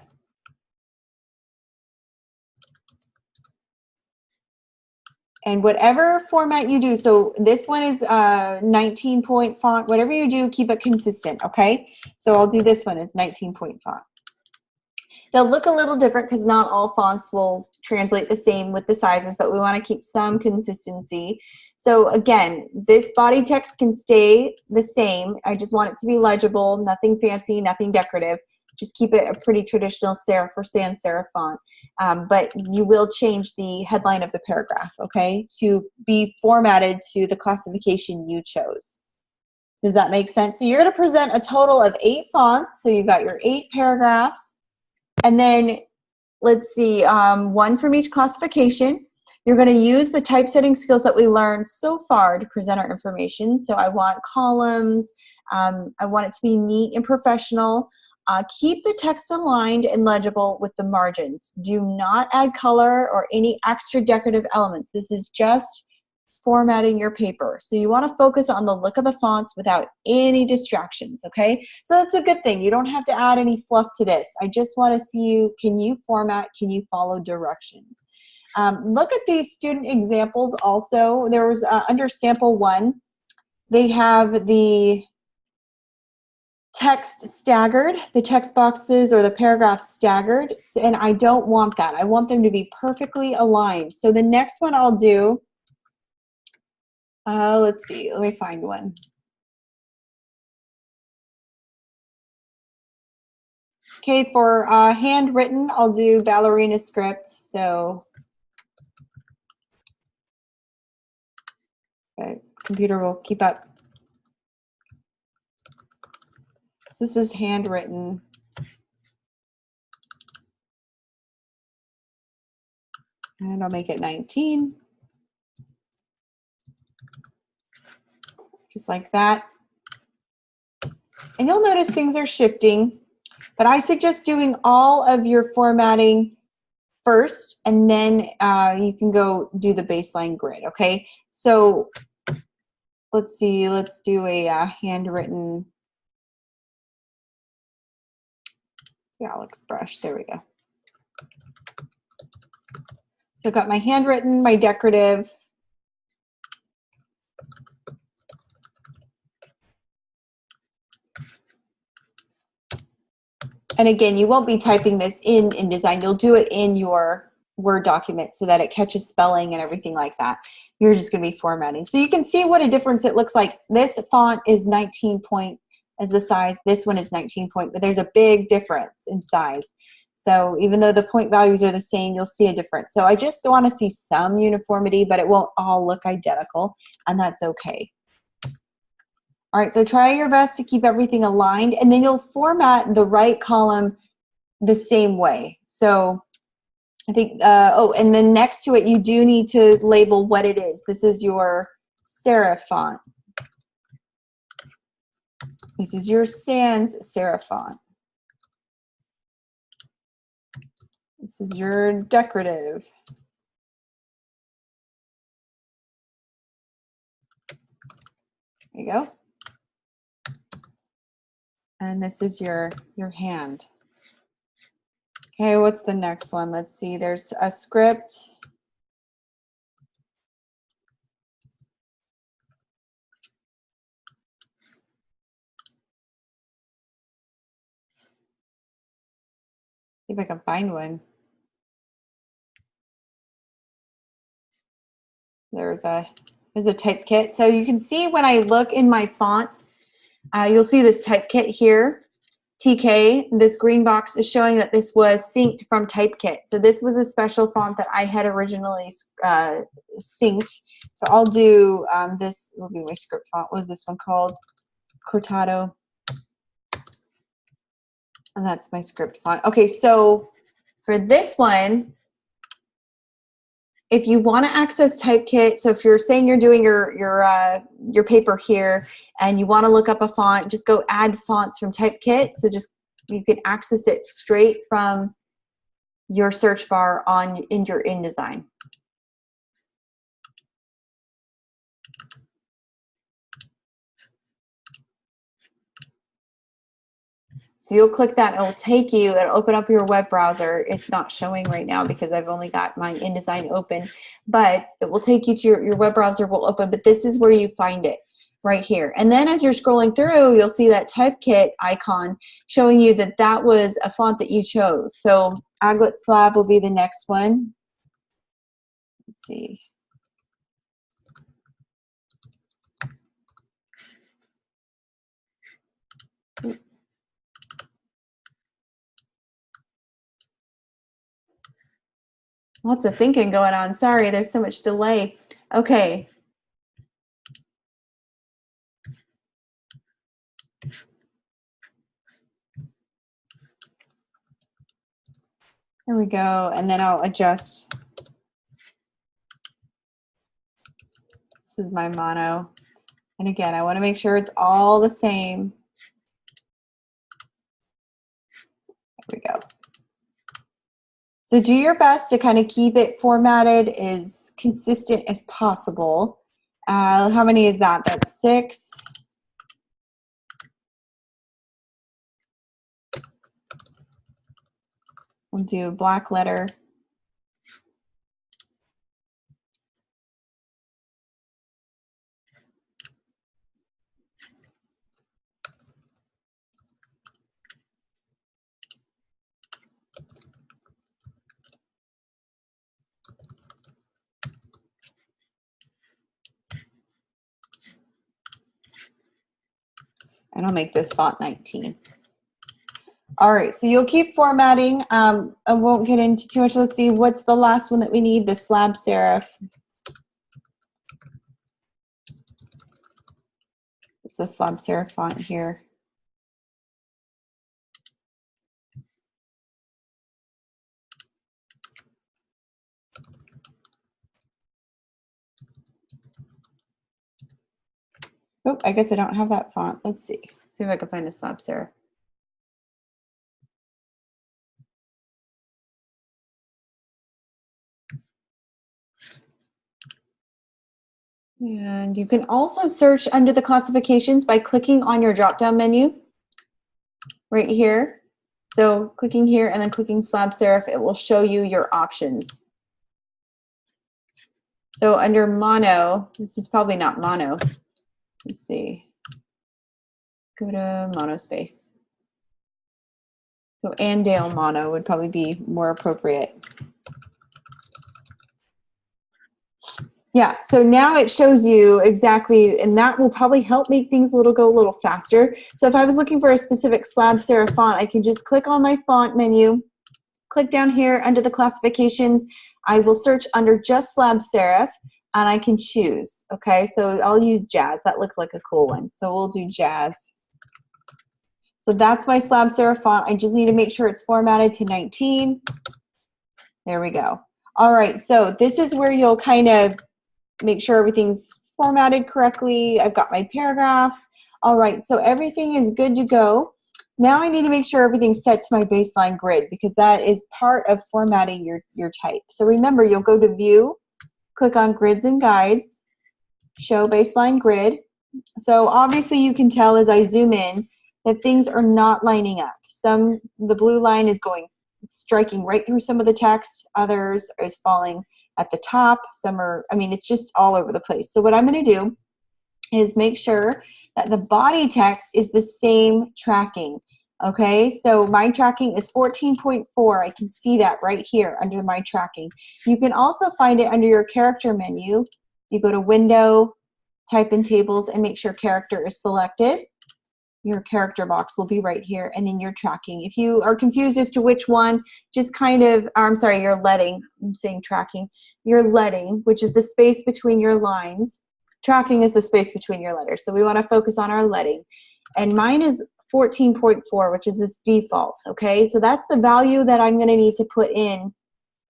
And whatever format you do, so this one is 19-point font, whatever you do, keep it consistent, okay? So I'll do this one as 19-point font. They'll look a little different because not all fonts will translate the same with the sizes, but we want to keep some consistency. So again, this body text can stay the same. I just want it to be legible, nothing fancy, nothing decorative. Just keep it a pretty traditional serif or sans serif font. But you will change the headline of the paragraph, okay, to be formatted to the classification you chose. Does that make sense? So you're going to present a total of 8 fonts. So you've got your 8 paragraphs. And then let's see, 1 from each classification. You're going to use the typesetting skills that we learned so far to present our information. So I want columns. I want it to be neat and professional. Keep the text aligned and legible with the margins. Do not add color or any extra decorative elements. This is just formatting your paper. So you want to focus on the look of the fonts without any distractions, okay? So that's a good thing. You don't have to add any fluff to this. I just want to see you, can you format, can you follow directions? Look at these student examples also. There was under sample 1, they have the text staggered, the text boxes or the paragraphs staggered, and I don't want that. I want them to be perfectly aligned. So the next one I'll do, let's see, let me find one. Okay, for handwritten, I'll do ballerina script. So, okay, computer will keep up. So this is handwritten. And I'll make it 19. Just like that. And you'll notice things are shifting, but I suggest doing all of your formatting first, and then you can go do the baseline grid, okay? So let's see, let's do a handwritten Alex brush, there we go. So I've got my handwritten, my decorative, and again, you won't be typing this in InDesign. You'll do it in your Word document so that it catches spelling and everything like that. You're just going to be formatting. So you can see what a difference it looks like. This font is 19 point as the size. This one is 19 point, but there's a big difference in size. So even though the point values are the same, you'll see a difference. So I just want to see some uniformity, but it won't all look identical, and that's okay. All right, so try your best to keep everything aligned, and then you'll format the right column the same way. So I think, oh, and then next to it, you do need to label what it is. This is your serif font. This is your sans serif font. This is your decorative. There you go. And this is your hand. Okay, what's the next one? Let's see, there's a script. See if I can find one. There's a type kit. So you can see when I look in my font, you'll see this type kit here. TK, this green box is showing that this was synced from Typekit. So this was a special font that I had originally synced. So I'll do, this will be my script font. What was this one called? Cortado. And that's my script font. Okay, so for this one, if you want to access Typekit, so if you're saying you're doing your paper here and you want to look up a font, just go add fonts from Typekit. So just you can access it straight from your search bar in your InDesign. So you'll click that, it'll take you, it'll open up your web browser. It's not showing right now because I've only got my InDesign open, but it will take you to your web browser will open, but this is where you find it, right here. And then as you're scrolling through, you'll see that Typekit icon showing you that that was a font that you chose. So Aglet Slab will be the next one. Let's see. Lots of thinking going on. Sorry, there's so much delay. Okay. There we go. And then I'll adjust. This is my mono. And again, I want to make sure it's all the same. There we go. So do your best to kind of keep it formatted as consistent as possible. How many is that? That's 6. We'll do a black letter. And I'll make this font 19. All right, so you'll keep formatting. I won't get into too much. Let's see, what's the last one that we need? The slab serif. It's the slab serif font here. Oh, I guess I don't have that font. Let's see. See if I can find a slab serif. And you can also search under the classifications by clicking on your drop-down menu right here. So clicking here and then clicking slab serif, it will show you your options. So under mono, this is probably not mono. Let's see. Go to monospace. So Andale mono would probably be more appropriate. Yeah, so now it shows you exactly, and that will probably help make things go a little faster. So if I was looking for a specific slab serif font, I can just click on my font menu, click down here under the classifications. I will search under just slab serif. and I can choose. Okay, so I'll use Jazz. That looks like a cool one. So we'll do Jazz. So that's my slab serif font. I just need to make sure it's formatted to 19. There we go. All right, so this is where you'll kind of make sure everything's formatted correctly. I've got my paragraphs. All right, so everything is good to go. Now I need to make sure everything's set to my baseline grid because that is part of formatting your type. So remember, you'll go to View, click on Grids and Guides, Show Baseline Grid. So obviously you can tell as I zoom in that things are not lining up. The blue line is striking right through some of the text, others is falling at the top, some are, I mean, it's just all over the place. So what I'm going to do is make sure that the body text is the same tracking. Okay, so my tracking is 14.4. I can see that right here under my tracking. You can also find it under your character menu. You go to Window, type in Tables, and make sure Character is selected. Your character box will be right here, and then your tracking. If you are confused as to which one, just kind of, I'm sorry, your leading, I'm saying tracking, your leading, which is the space between your lines. Tracking is the space between your letters. So we want to focus on our leading. And mine is 14.4, which is this default, okay? So that's the value that I'm going to need to put in.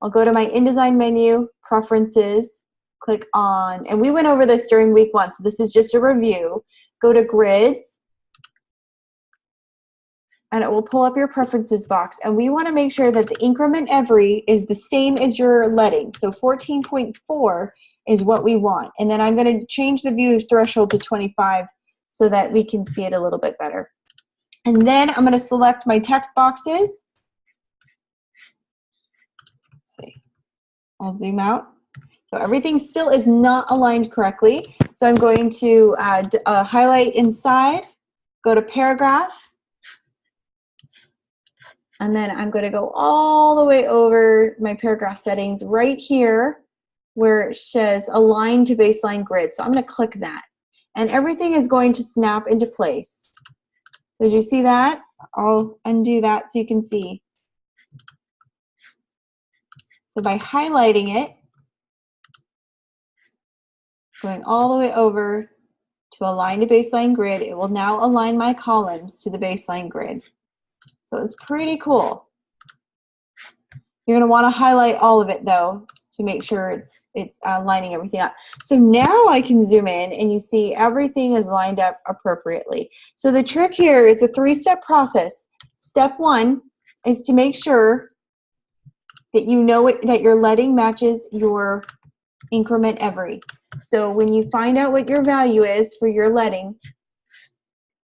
I'll go to my InDesign menu, Preferences, click on, and we went over this during week 1, so this is just a review. Go to Grids, and it will pull up your preferences box. And we want to make sure that the increment every is the same as your leading. So 14.4 is what we want. And then I'm going to change the view threshold to 25 so that we can see it a little bit better. And then I'm going to select my text boxes. Let's see. I'll zoom out. So everything still is not aligned correctly. So I'm going to highlight inside, go to Paragraph, and then I'm going to go all the way over my paragraph settings right here where it says Align to Baseline Grid. So I'm going to click that. And everything is going to snap into place. So did you see that? I'll undo that so you can see. So by highlighting it, going all the way over to Align to Baseline Grid, it will now align my columns to the baseline grid. So it's pretty cool. You're going to want to highlight all of it though to make sure it's lining everything up. So now I can zoom in and you see everything is lined up appropriately. So the trick here is a 3-step process. Step 1 is to make sure that you know that your leading matches your increment every. So when you find out what your value is for your leading,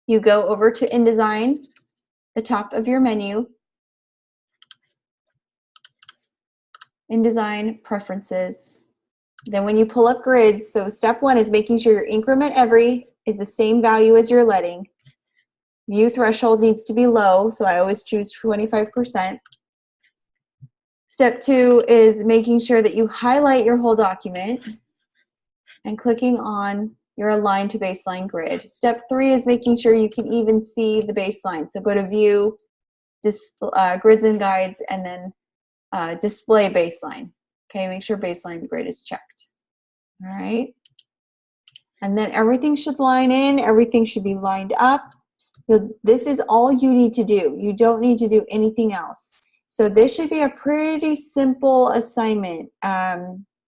you go over to InDesign, the top of your menu, InDesign, Preferences. Then when you pull up Grids, so step 1 is making sure your increment every is the same value as your leading. View threshold needs to be low, so I always choose 25%. Step 2 is making sure that you highlight your whole document and clicking on your Align to Baseline Grid. Step 3 is making sure you can even see the baseline. So go to View, Grids and Guides, and then Display Baseline. Okay, make sure Baseline Grid is checked. All right. And then everything should line in. Everything should be lined up. This is all you need to do. You don't need to do anything else. So this should be a pretty simple assignment,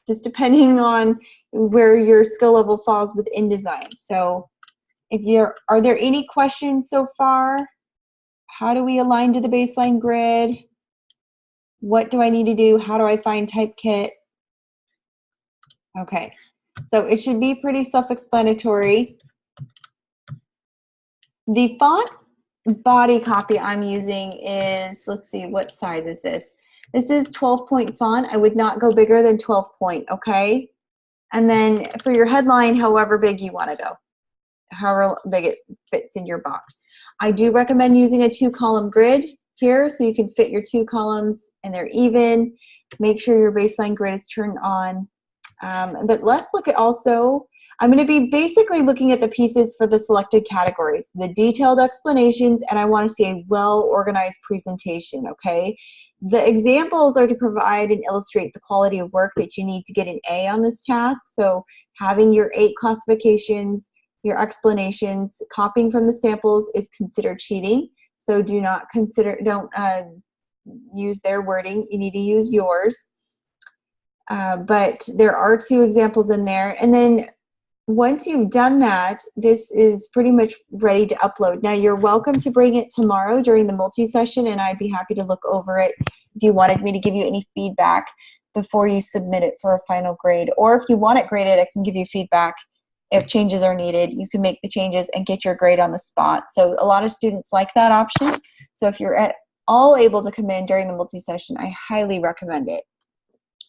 just depending on where your skill level falls with InDesign. So are there any questions so far? How do we align to the baseline grid? What do I need to do? How do I find Typekit? Okay, so it should be pretty self-explanatory. The font body copy I'm using is, let's see, what size is this? This is 12-point font. I would not go bigger than 12-point, okay? And then for your headline, however big you want to go, however big it fits in your box. I do recommend using a 2-column grid here so you can fit your 2 columns and they're even. Make sure your baseline grid is turned on. But let's look at also, I'm going to be basically looking at the pieces for the selected categories, the detailed explanations, and I want to see a well-organized presentation, okay? The examples are to provide and illustrate the quality of work that you need to get an A on this task. So having your 8 classifications, your explanations, copying from the samples is considered cheating. So don't use their wording. You need to use yours. But there are 2 examples in there. And then once you've done that, this is pretty much ready to upload. Now, you're welcome to bring it tomorrow during the multi-session, and I'd be happy to look over it if you wanted me to give you any feedback before you submit it for a final grade. Or if you want it graded, I can give you feedback. If changes are needed, you can make the changes and get your grade on the spot. So a lot of students like that option. So if you're at all able to come in during the multi-session, I highly recommend it.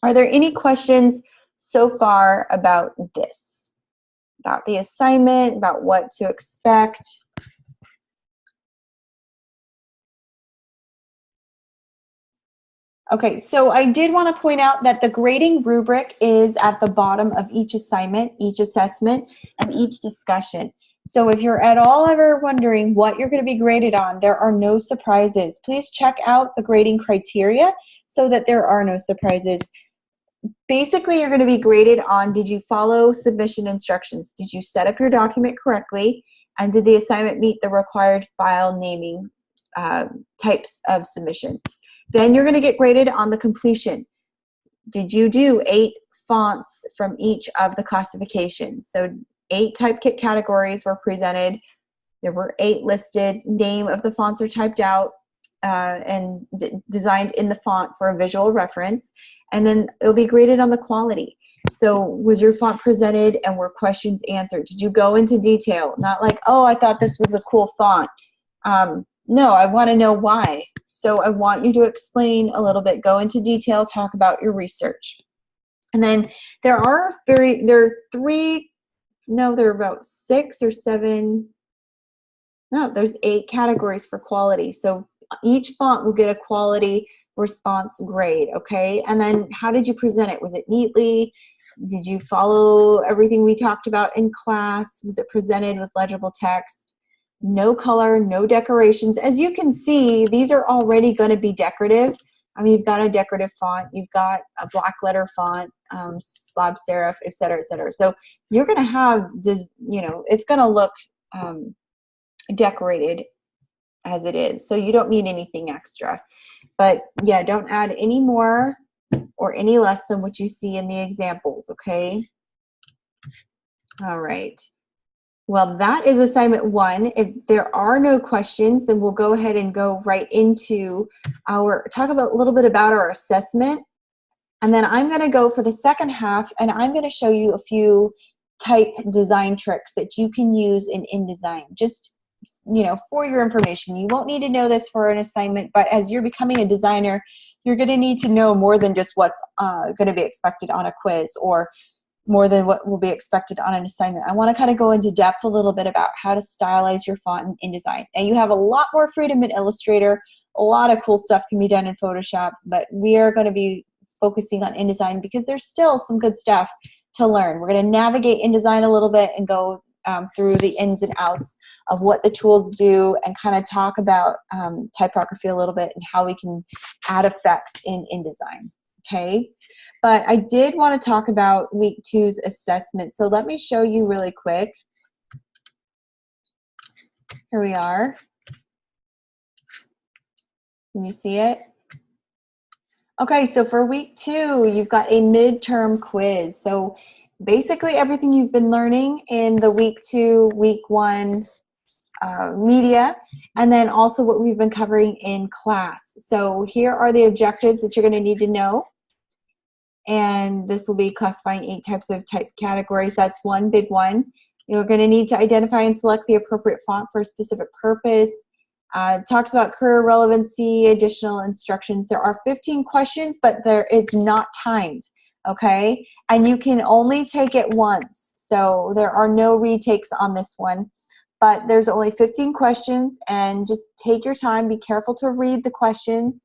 Are there any questions so far about this? About the assignment, about what to expect? Okay, so I did want to point out that the grading rubric is at the bottom of each assignment, each assessment, and each discussion. So if you're at all ever wondering what you're going to be graded on, there are no surprises. Please check out the grading criteria so that there are no surprises. Basically, you're going to be graded on, did you follow submission instructions? Did you set up your document correctly? And did the assignment meet the required file naming types of submission? Then you're going to get graded on the completion. Did you do 8 fonts from each of the classifications? So 8 type kit categories were presented. There were 8 listed. Name of the fonts are typed out and designed in the font for a visual reference. And then it'll be graded on the quality. So was your font presented and were questions answered? Did you go into detail? Not like, oh, I thought this was a cool font. No, I want to know why. So I want you to explain a little bit, go into detail, talk about your research. And then there are about 6 or 7, no, there's 8 categories for quality. So each font will get a quality response grade, okay? And then how did you present it? Was it neatly? Did you follow everything we talked about in class? Was it presented with legible text? No color, no decorations. As you can see, these are already going to be decorative. I mean, you've got a decorative font, you've got a black letter font, slab serif, et cetera, et cetera. So you're going to have this, it's going to look decorated as it is. So you don't need anything extra. But yeah, don't add any more or any less than what you see in the examples, okay? All right. Well, that is assignment 1. If there are no questions, then we'll go ahead and go right into talk about a little bit about our assessment. And then I'm going to go for the second half, and I'm going to show you a few type design tricks that you can use in InDesign. Just, for your information. You won't need to know this for an assignment, but as you're becoming a designer, you're going to need to know more than just what's going to be expected on a quiz or more than what will be expected on an assignment. I want to kind of go into depth a little bit about how to stylize your font in InDesign. Now, you have a lot more freedom in Illustrator. A lot of cool stuff can be done in Photoshop, but we are going to be focusing on InDesign because there's still some good stuff to learn. We're going to navigate InDesign a little bit and go through the ins and outs of what the tools do and kind of talk about typography a little bit and how we can add effects in InDesign, okay? But I did want to talk about week 2's assessment. So let me show you really quick. Here we are. Can you see it? Okay, so for week 2, you've got a midterm quiz. So basically everything you've been learning in the week 2, week 1 media, and then also what we've been covering in class. So here are the objectives that you're going to need to know. And this will be classifying 8 types of type categories. That's one big one. You're going to need to identify and select the appropriate font for a specific purpose. Talks about career relevancy, additional instructions. There are 15 questions, but it's not timed, okay? And you can only take it once. So there are no retakes on this one. But there's only 15 questions, and just take your time. Be careful to read the questions.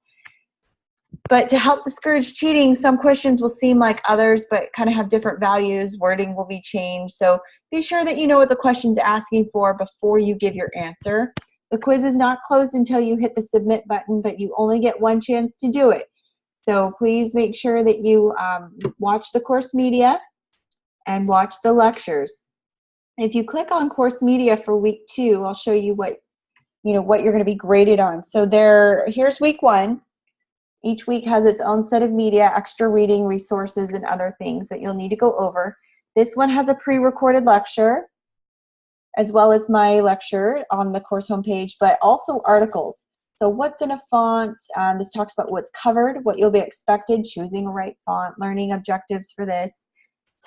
But to help discourage cheating, some questions will seem like others, but kind of have different values. Wording will be changed. So be sure that you know what the question's asking for before you give your answer. The quiz is not closed until you hit the submit button, but you only get one chance to do it. So please make sure that you watch the course media and watch the lectures. If you click on course media for week 2, I'll show you what you're going to be graded on. So here's week 1. Each week has its own set of media, extra reading, resources, and other things that you'll need to go over. This one has a pre-recorded lecture, as well as my lecture on the course homepage, but also articles. So what's in a font? This talks about what's covered, what you'll be expected, choosing a right font, learning objectives for this.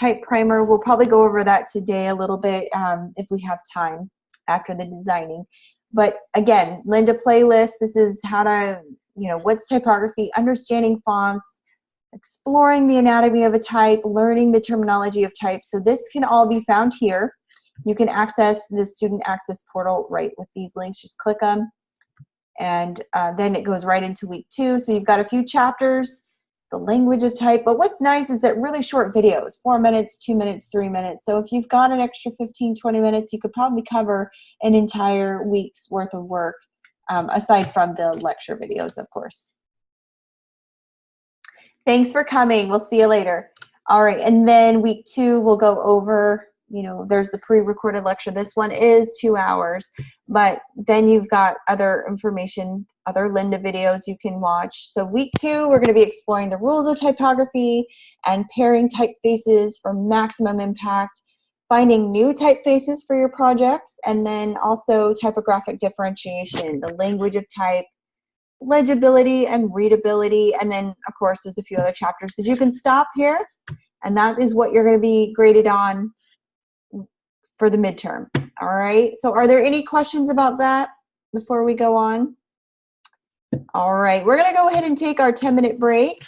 Type primer, we'll probably go over that today a little bit if we have time after the designing. But again, Linda playlist, this is how to, what's typography, understanding fonts, exploring the anatomy of a type, learning the terminology of type. So this can all be found here. You can access the student access portal right with these links. Just click them, and then it goes right into week 2. So you've got a few chapters, the language of type. But what's nice is that really short videos, 4 minutes, 2 minutes, 3 minutes. So if you've got an extra 15, 20 minutes, you could probably cover an entire week's worth of work, aside from the lecture videos, of course. Thanks for coming. We'll see you later. All right, and then week 2, we'll go over, there's the pre-recorded lecture. This one is 2 hours, but then you've got other information, other Linda videos you can watch. So week 2, we're going to be exploring the rules of typography and pairing typefaces for maximum impact, finding new typefaces for your projects, and then also typographic differentiation, the language of type, legibility and readability, and then of course there's a few other chapters, but you can stop here, and that is what you're going to be graded on for the midterm. All right, so are there any questions about that before we go on? All right, we're going to go ahead and take our 10-minute break.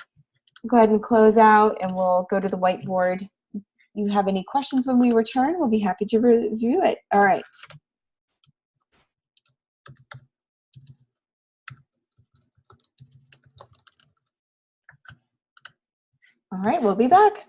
Go ahead and close out, and we'll go to the whiteboard. If you have any questions when we return, we'll be happy to review it. All right. All right, we'll be back.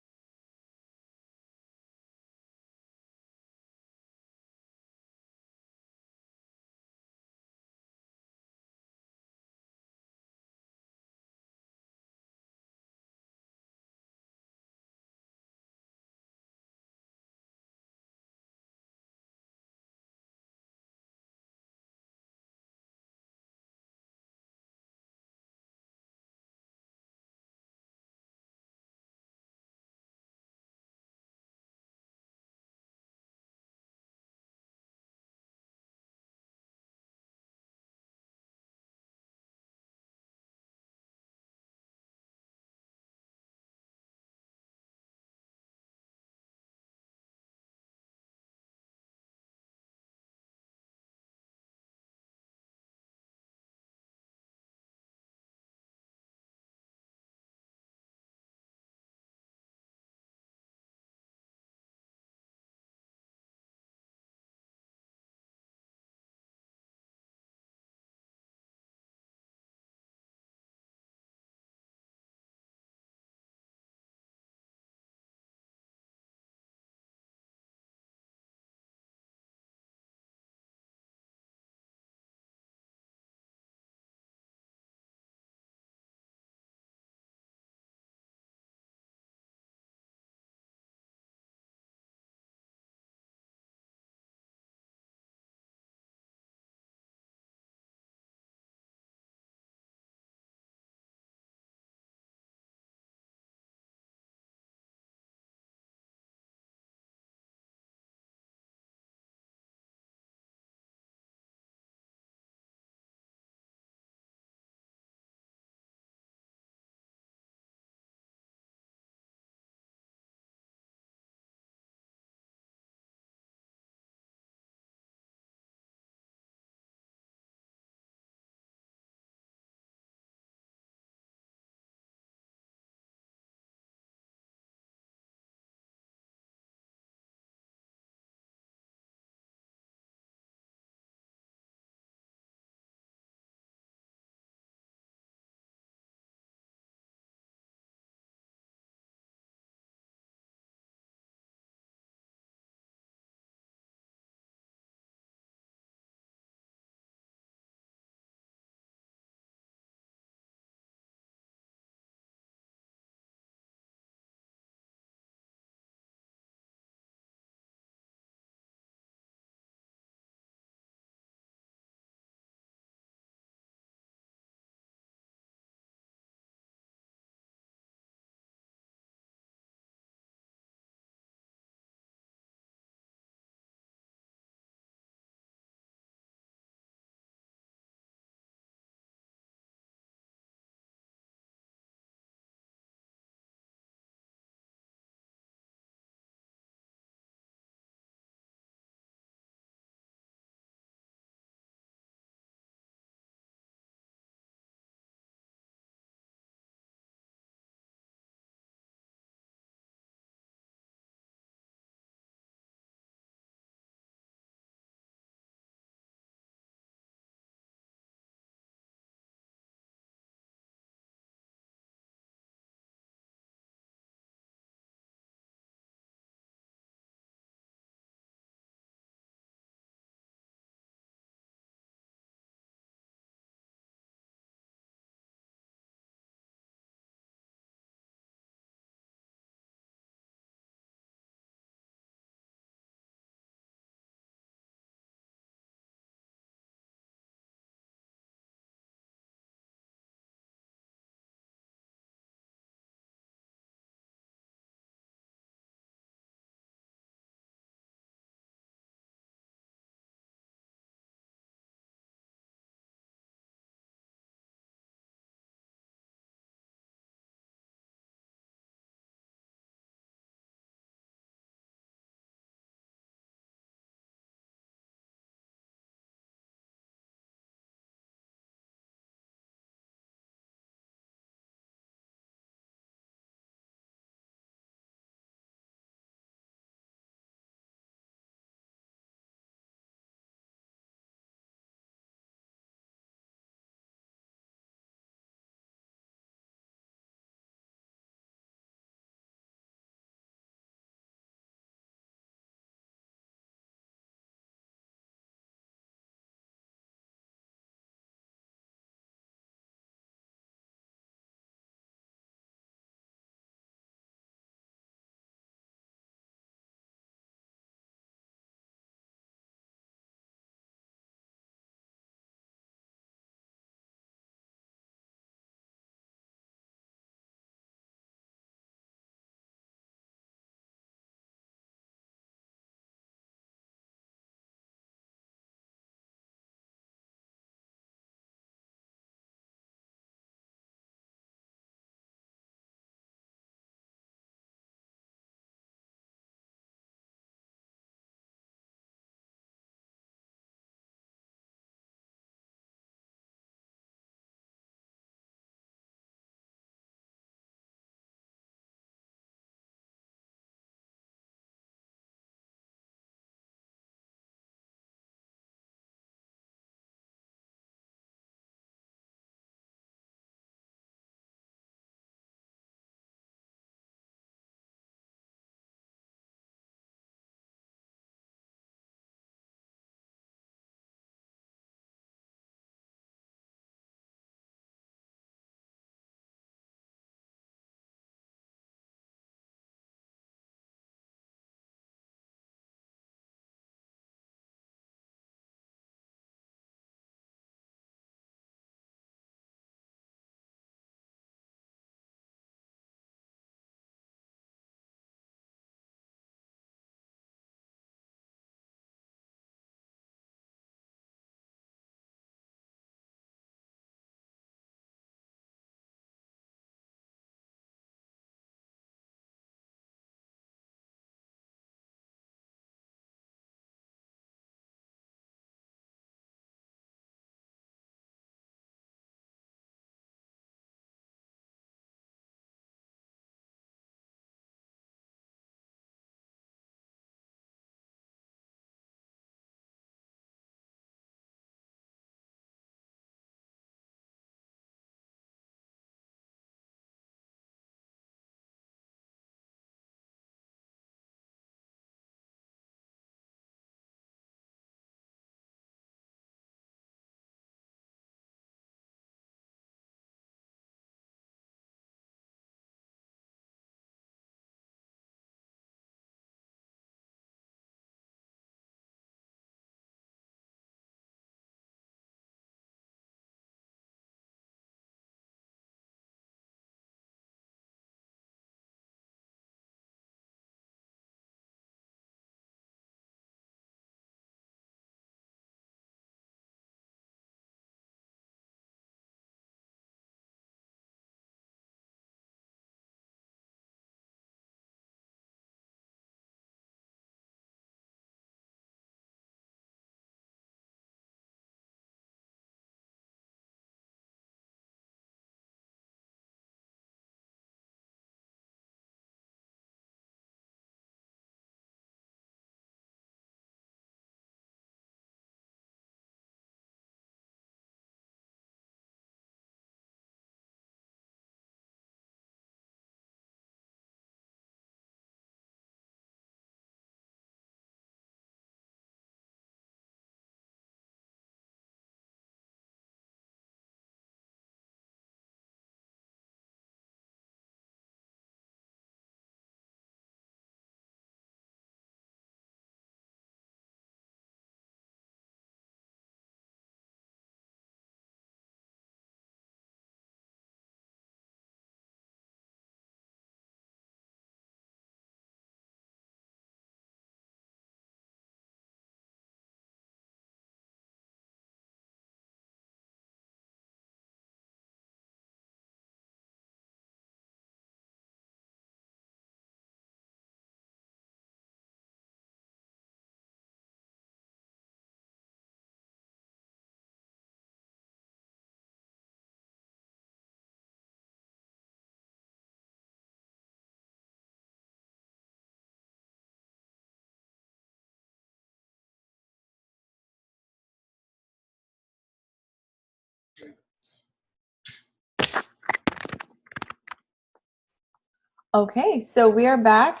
Okay, so we are back.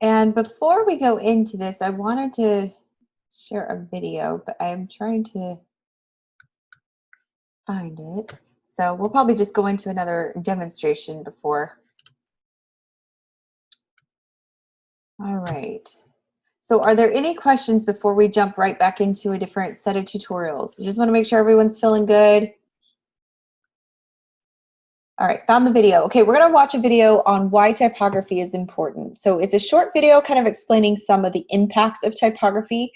And before we go into this, I wanted to share a video, but I'm trying to find it. So we'll probably just go into another demonstration before. All right. So are there any questions before we jump right back into a different set of tutorials? I just want to make sure everyone's feeling good. All right, found the video. Okay, we're going to watch a video on why typography is important. So it's a short video kind of explaining some of the impacts of typography.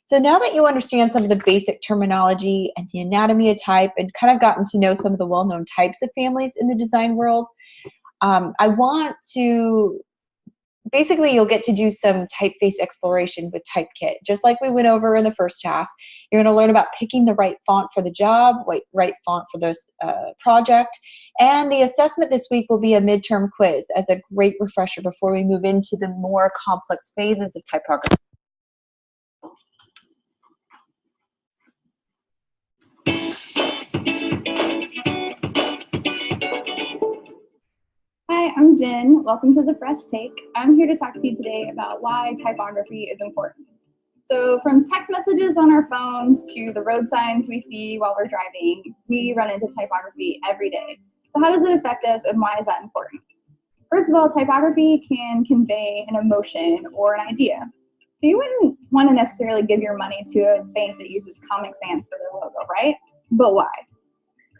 So now that you understand some of the basic terminology and the anatomy of type and kind of gotten to know some of the well-known types of families in the design world, I want to basically, you'll get to do some typeface exploration with Typekit. Just like we went over in the first half, you're going to learn about picking the right font for the job, right font for this project. And the assessment this week will be a midterm quiz as a great refresher before we move into the more complex phases of typography. Hi, I'm Jen. Welcome to the Fresh Take. I'm here to talk to you today about why typography is important. So from text messages on our phones to the road signs we see while we're driving, we run into typography every day. So how does it affect us and why is that important? First of all, typography can convey an emotion or an idea. So you wouldn't want to necessarily give your money to a bank that uses Comic Sans for their logo, right? But why?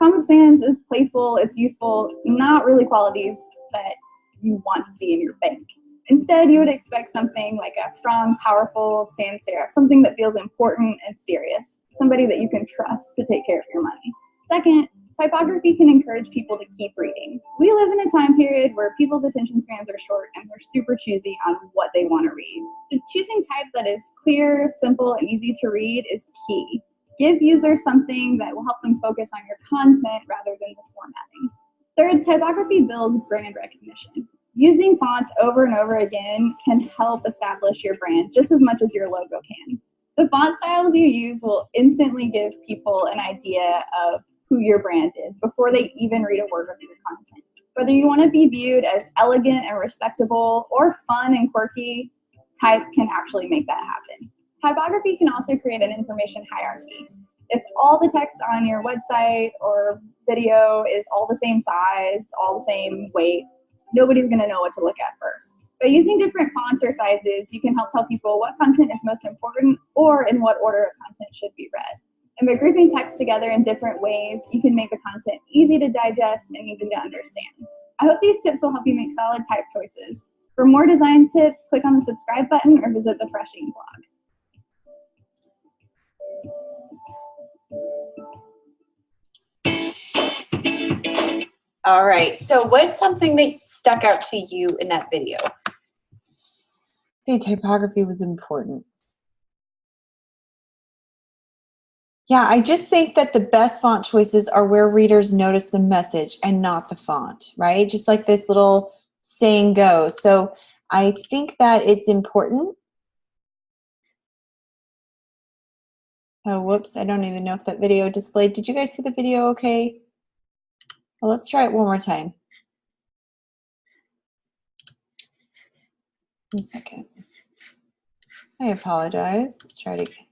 Comic Sans is playful, it's youthful, not really qualities that you want to see in your bank. Instead, you would expect something like a strong, powerful sans serif, something that feels important and serious, somebody that you can trust to take care of your money. Second, typography can encourage people to keep reading. We live in a time period where people's attention spans are short and they're super choosy on what they want to read. So choosing type that is clear, simple, and easy to read is key. Give users something that will help them focus on your content rather than the formatting. Third, typography builds brand recognition. Using fonts over and over again can help establish your brand just as much as your logo can. The font styles you use will instantly give people an idea of who your brand is before they even read a word of your content. Whether you want to be viewed as elegant and respectable or fun and quirky, type can actually make that happen. Typography can also create an information hierarchy. If all the text on your website or video is all the same size, all the same weight, nobody's going to know what to look at first. By using different fonts or sizes, you can help tell people what content is most important or in what order content should be read. And by grouping text together in different ways, you can make the content easy to digest and easy to understand. I hope these tips will help you make solid type choices. For more design tips, click on the subscribe button or visit the Fresh Ink blog. All right, so what's something that stuck out to you in that video? The typography was important. Yeah, I just think that the best font choices are where readers notice the message and not the font, right? Just like this little saying goes. So I think that it's important. Oh, whoops, I don't even know if that video displayed. Did you guys see the video okay? Well, let's try it one more time. 1 second. I apologize. Let's try it again.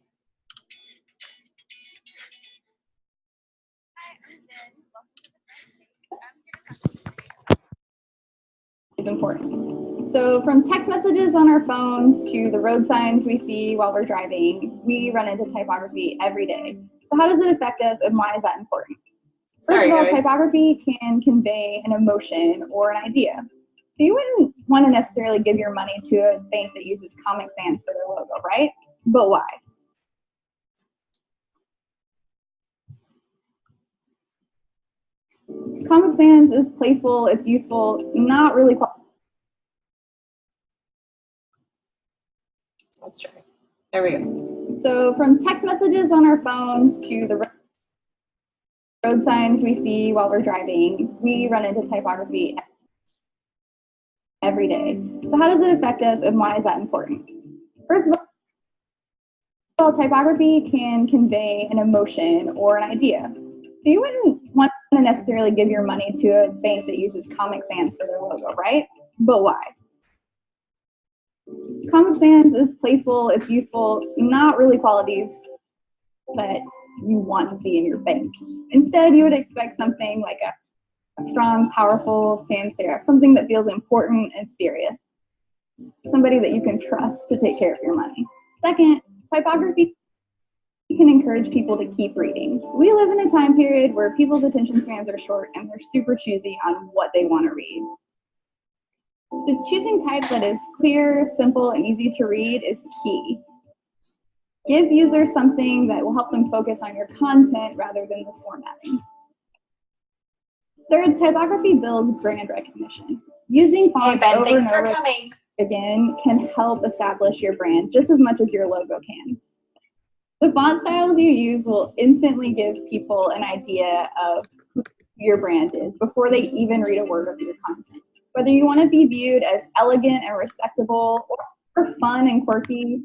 Is important. So from text messages on our phones to the road signs we see while we're driving, we run into typography every day. So how does it affect us and why is that important? First of all, typography can convey an emotion or an idea. So you wouldn't want to necessarily give your money to a bank that uses Comic Sans for their logo, right? But why? Comic Sans is playful, it's youthful, not really. Let's try. There we go. So from text messages on our phones to the road signs we see while we're driving, we run into typography every day. So how does it affect us and why is that important? First of all, typography can convey an emotion or an idea. So you wouldn't want to necessarily give your money to a bank that uses Comic Sans for their logo, right? But why? Comic Sans is playful, it's youthful, not really qualities that you want to see in your bank. Instead, you would expect something like a strong, powerful sans serif, something that feels important and serious, somebody that you can trust to take care of your money. Second, typography can encourage people to keep reading. We live in a time period where people's attention spans are short and they're super choosy on what they want to read. So choosing type that is clear, simple, and easy to read is key. Give users something that will help them focus on your content rather than the formatting. Third, typography builds brand recognition. Using fonts Hey Ben, over thanks and for over coming. again can help establish your brand just as much as your logo can. The font styles you use will instantly give people an idea of who your brand is before they even read a word of your content. Whether you want to be viewed as elegant and respectable or fun and quirky,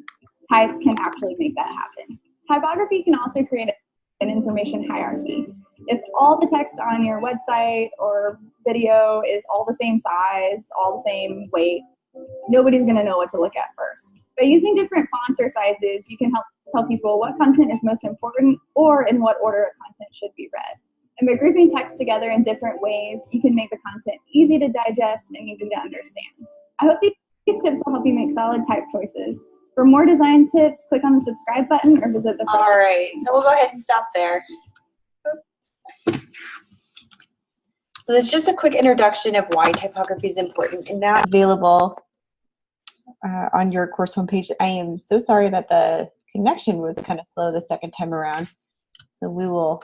type can actually make that happen. Typography can also create an information hierarchy. If all the text on your website or video is all the same size, all the same weight, nobody's going to know what to look at first. By using different fonts or sizes, you can help tell people what content is most important or in what order content should be read. And by grouping text together in different ways, you can make the content easy to digest and easy to understand. I hope these tips will help you make solid type choices. For more design tips, click on the subscribe button or visit the All right, so we'll go ahead and stop there. So that's just a quick introduction of why typography is important, and that Available on your course homepage. I am so sorry that the connection was kind of slow the second time around. So we will.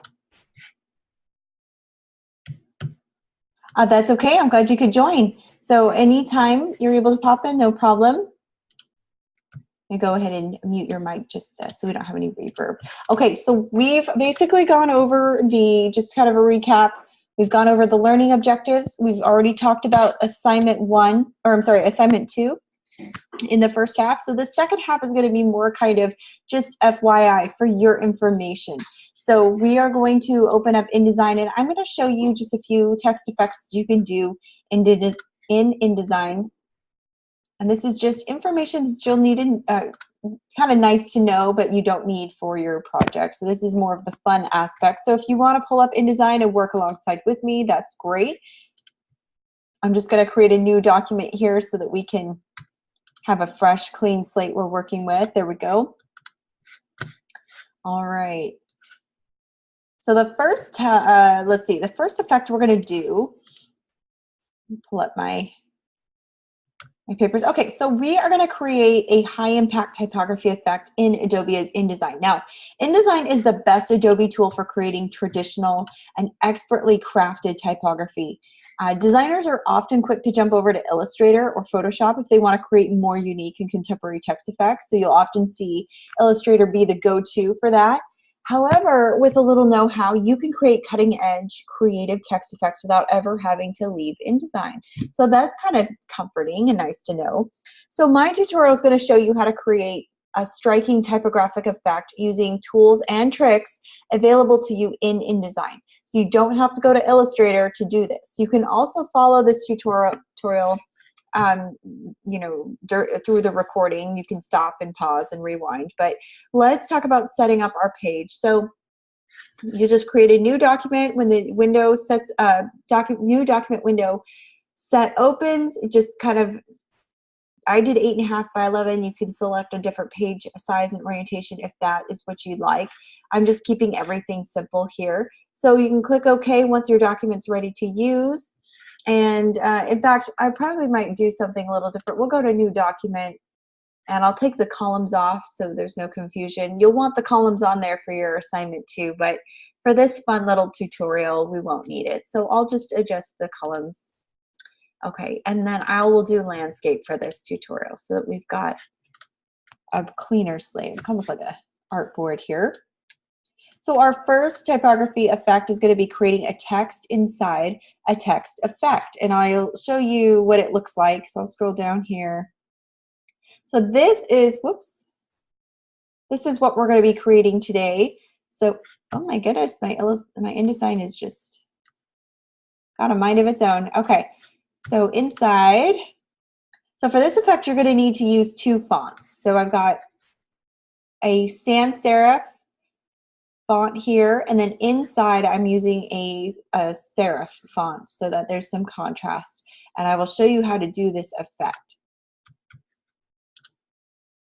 That's okay. I'm glad you could join. So anytime you're able to pop in, no problem. You go ahead and mute your mic just so we don't have any reverb. Okay, so we've basically gone over just kind of a recap. We've gone over the learning objectives. We've already talked about assignment 2 in the first half. So the second half is going to be more kind of just FYI for your information. So we are going to open up InDesign, and I'm going to show you just a few text effects that you can do in InDesign. And this is just information that you'll need, kind of nice to know, but you don't need for your project. So this is more of the fun aspect. So if you want to pull up InDesign and work alongside with me, that's great. I'm just going to create a new document here so that we can have a fresh, clean slate we're working with. There we go. All right. So the first, let's see, the first effect we're going to do, pull up my papers. Okay, so we are going to create a high impact typography effect in Adobe InDesign. Now, InDesign is the best Adobe tool for creating traditional and expertly crafted typography. Designers are often quick to jump over to Illustrator or Photoshop if they want to create more unique and contemporary text effects. So you'll often see Illustrator be the go-to for that. However, with a little know-how, you can create cutting-edge creative text effects without ever having to leave InDesign. So that's kind of comforting and nice to know. So my tutorial is going to show you how to create a striking typographic effect using tools and tricks available to you in InDesign. So you don't have to go to Illustrator to do this. You can also follow this tutorial you know, through the recording. You can stop and pause and rewind, but let's talk about setting up our page. So you just create a new document. When the window sets new document window set opens, it just kind of, I did 8.5 by 11. You can select a different page size and orientation if that is what you'd like. I'm just keeping everything simple here. So you can click OK once your document's ready to use. And in fact, I probably might do something a little different. We'll go to new document, and I'll take the columns off so there's no confusion. You'll want the columns on there for your assignment too, but for this fun little tutorial, we won't need it. So I'll just adjust the columns. Okay, and then I will do landscape for this tutorial so that we've got a cleaner slate, almost like an artboard here. So our first typography effect is going to be creating a text inside a text effect. And I'll show you what it looks like. So I'll scroll down here. So this is, whoops, this is what we're going to be creating today. So, oh my goodness, my InDesign is just Got a mind of its own. Okay, so inside, so for this effect, you're going to need to use two fonts. So I've got a sans serif font here, and then inside I'm using a serif font so that there's some contrast. And I will show you how to do this effect.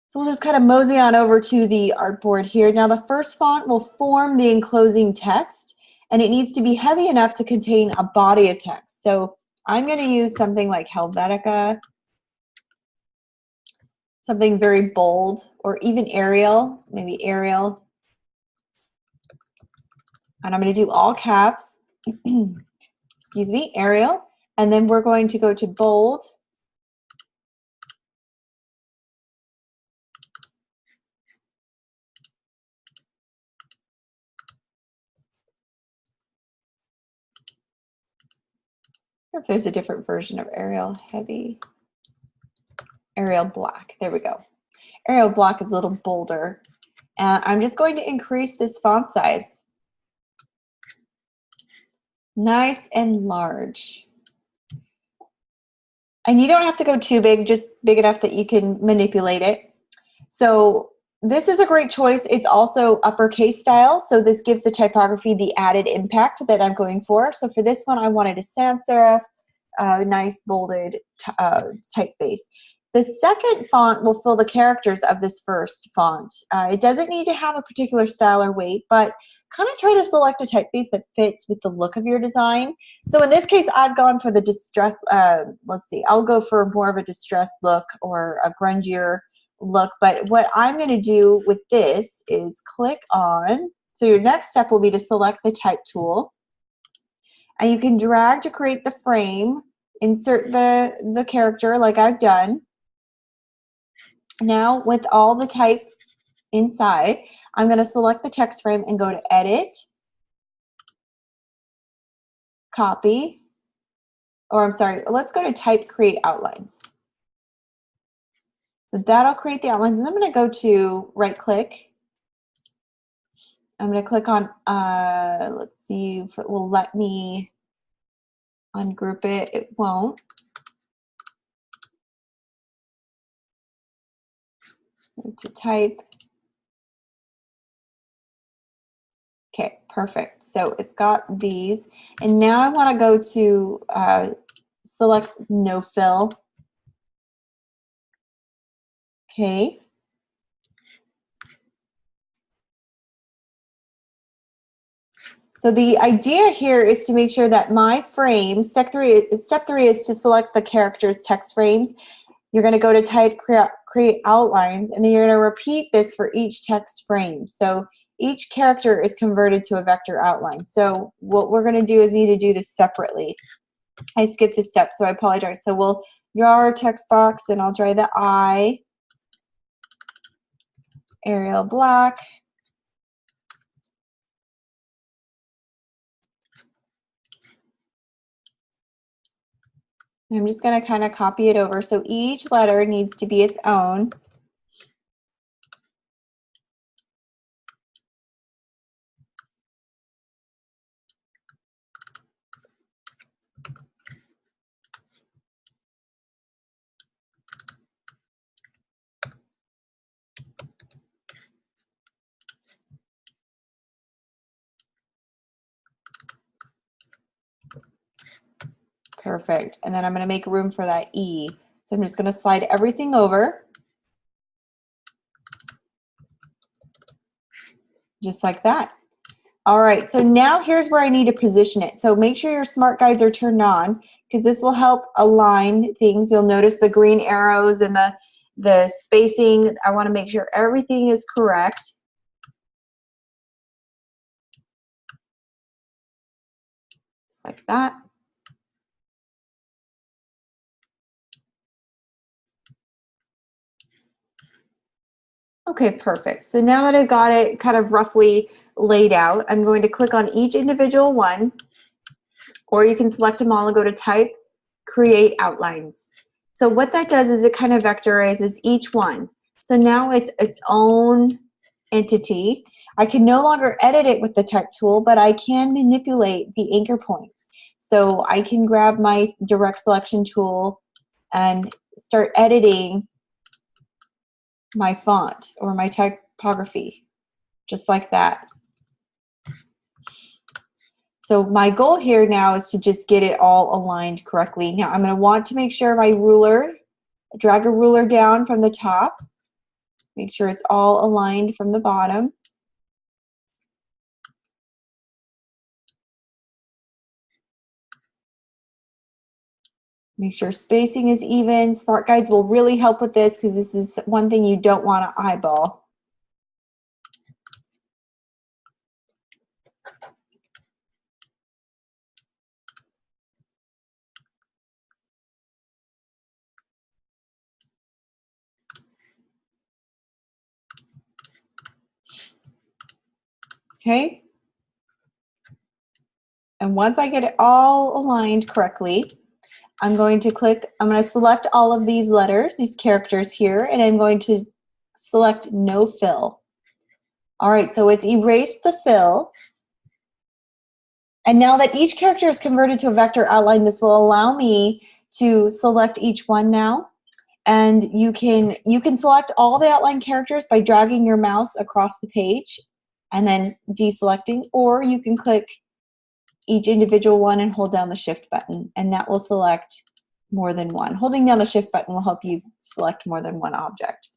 So we'll just kind of mosey on over to the artboard here. Now the first font will form the enclosing text, and it needs to be heavy enough to contain a body of text. So I'm going to use something like Helvetica, something very bold, or even Arial, maybe Arial. And I'm going to do all caps, excuse me, Arial. And then we're going to go to bold. I wonder if there's a different version of Arial heavy. Arial black, there we go. Arial black is a little bolder. And I'm just going to increase this font size. Nice and large. And you don't have to go too big, just big enough that you can manipulate it. So this is a great choice. It's also uppercase style, so this gives the typography the added impact that I'm going for. So for this one, I wanted a sans serif, nice bolded typeface. The second font will fill the characters of this first font. It doesn't need to have a particular style or weight, but kind of try to select a typeface that fits with the look of your design. So in this case, I've gone for the distress, let's see, I'll go for more of a distressed look or a grungier look. But what I'm going to do with this is click on, so your next step will be to select the type tool. And you can drag to create the frame, insert the character like I've done. Now with all the type inside, I'm going to select the text frame and go to Edit, Copy, or I'm sorry, let's go to Type, Create Outlines. So that'll create the outlines. And I'm going to go to right click. I'm going to click on, let's see if it will let me ungroup it. It won't. Go to type. Okay, perfect. So it's got these. And now I want to go to select no fill. Okay. So the idea here is to make sure that my frame, step three is to select the character's text frames. You're going to go to Type, Create Outlines, and then you're going to repeat this for each text frame. So each character is converted to a vector outline. So what we're going to do is need to do this separately. I skipped a step, so I apologize. So we'll draw our text box, and I'll draw the I, Arial black. I'm just going to kind of copy it over. So each letter needs to be its own. Perfect. And then I'm going to make room for that E. So I'm just going to slide everything over. Just like that. All right, so now here's where I need to position it. So make sure your smart guides are turned on, because this will help align things. You'll notice the green arrows and the spacing. I want to make sure everything is correct. Just like that. Okay, perfect. So now that I've got it kind of roughly laid out, I'm going to click on each individual one, or you can select them all and go to Type, Create Outlines. So what that does is it kind of vectorizes each one. So now it's its own entity. I can no longer edit it with the type tool, but I can manipulate the anchor points. So I can grab my direct selection tool and start editing my font or my typography, just like that. So my goal here now is to just get it all aligned correctly. Now I'm going to want to make sure my ruler, drag a ruler down from the top, make sure it's all aligned from the bottom. Make sure spacing is even. Smart guides will really help with this because this is one thing you don't want to eyeball. Okay. And once I get it all aligned correctly, I'm going to select all of these letters, these characters here, and I'm going to select no fill. All right, so it's erased the fill. And now that each character is converted to a vector outline, this will allow me to select each one now. And you can select all the outline characters by dragging your mouse across the page and then deselecting, or you can click each individual one and hold down the shift button, and that will select more than one. Holding down the shift button will help you select more than one object.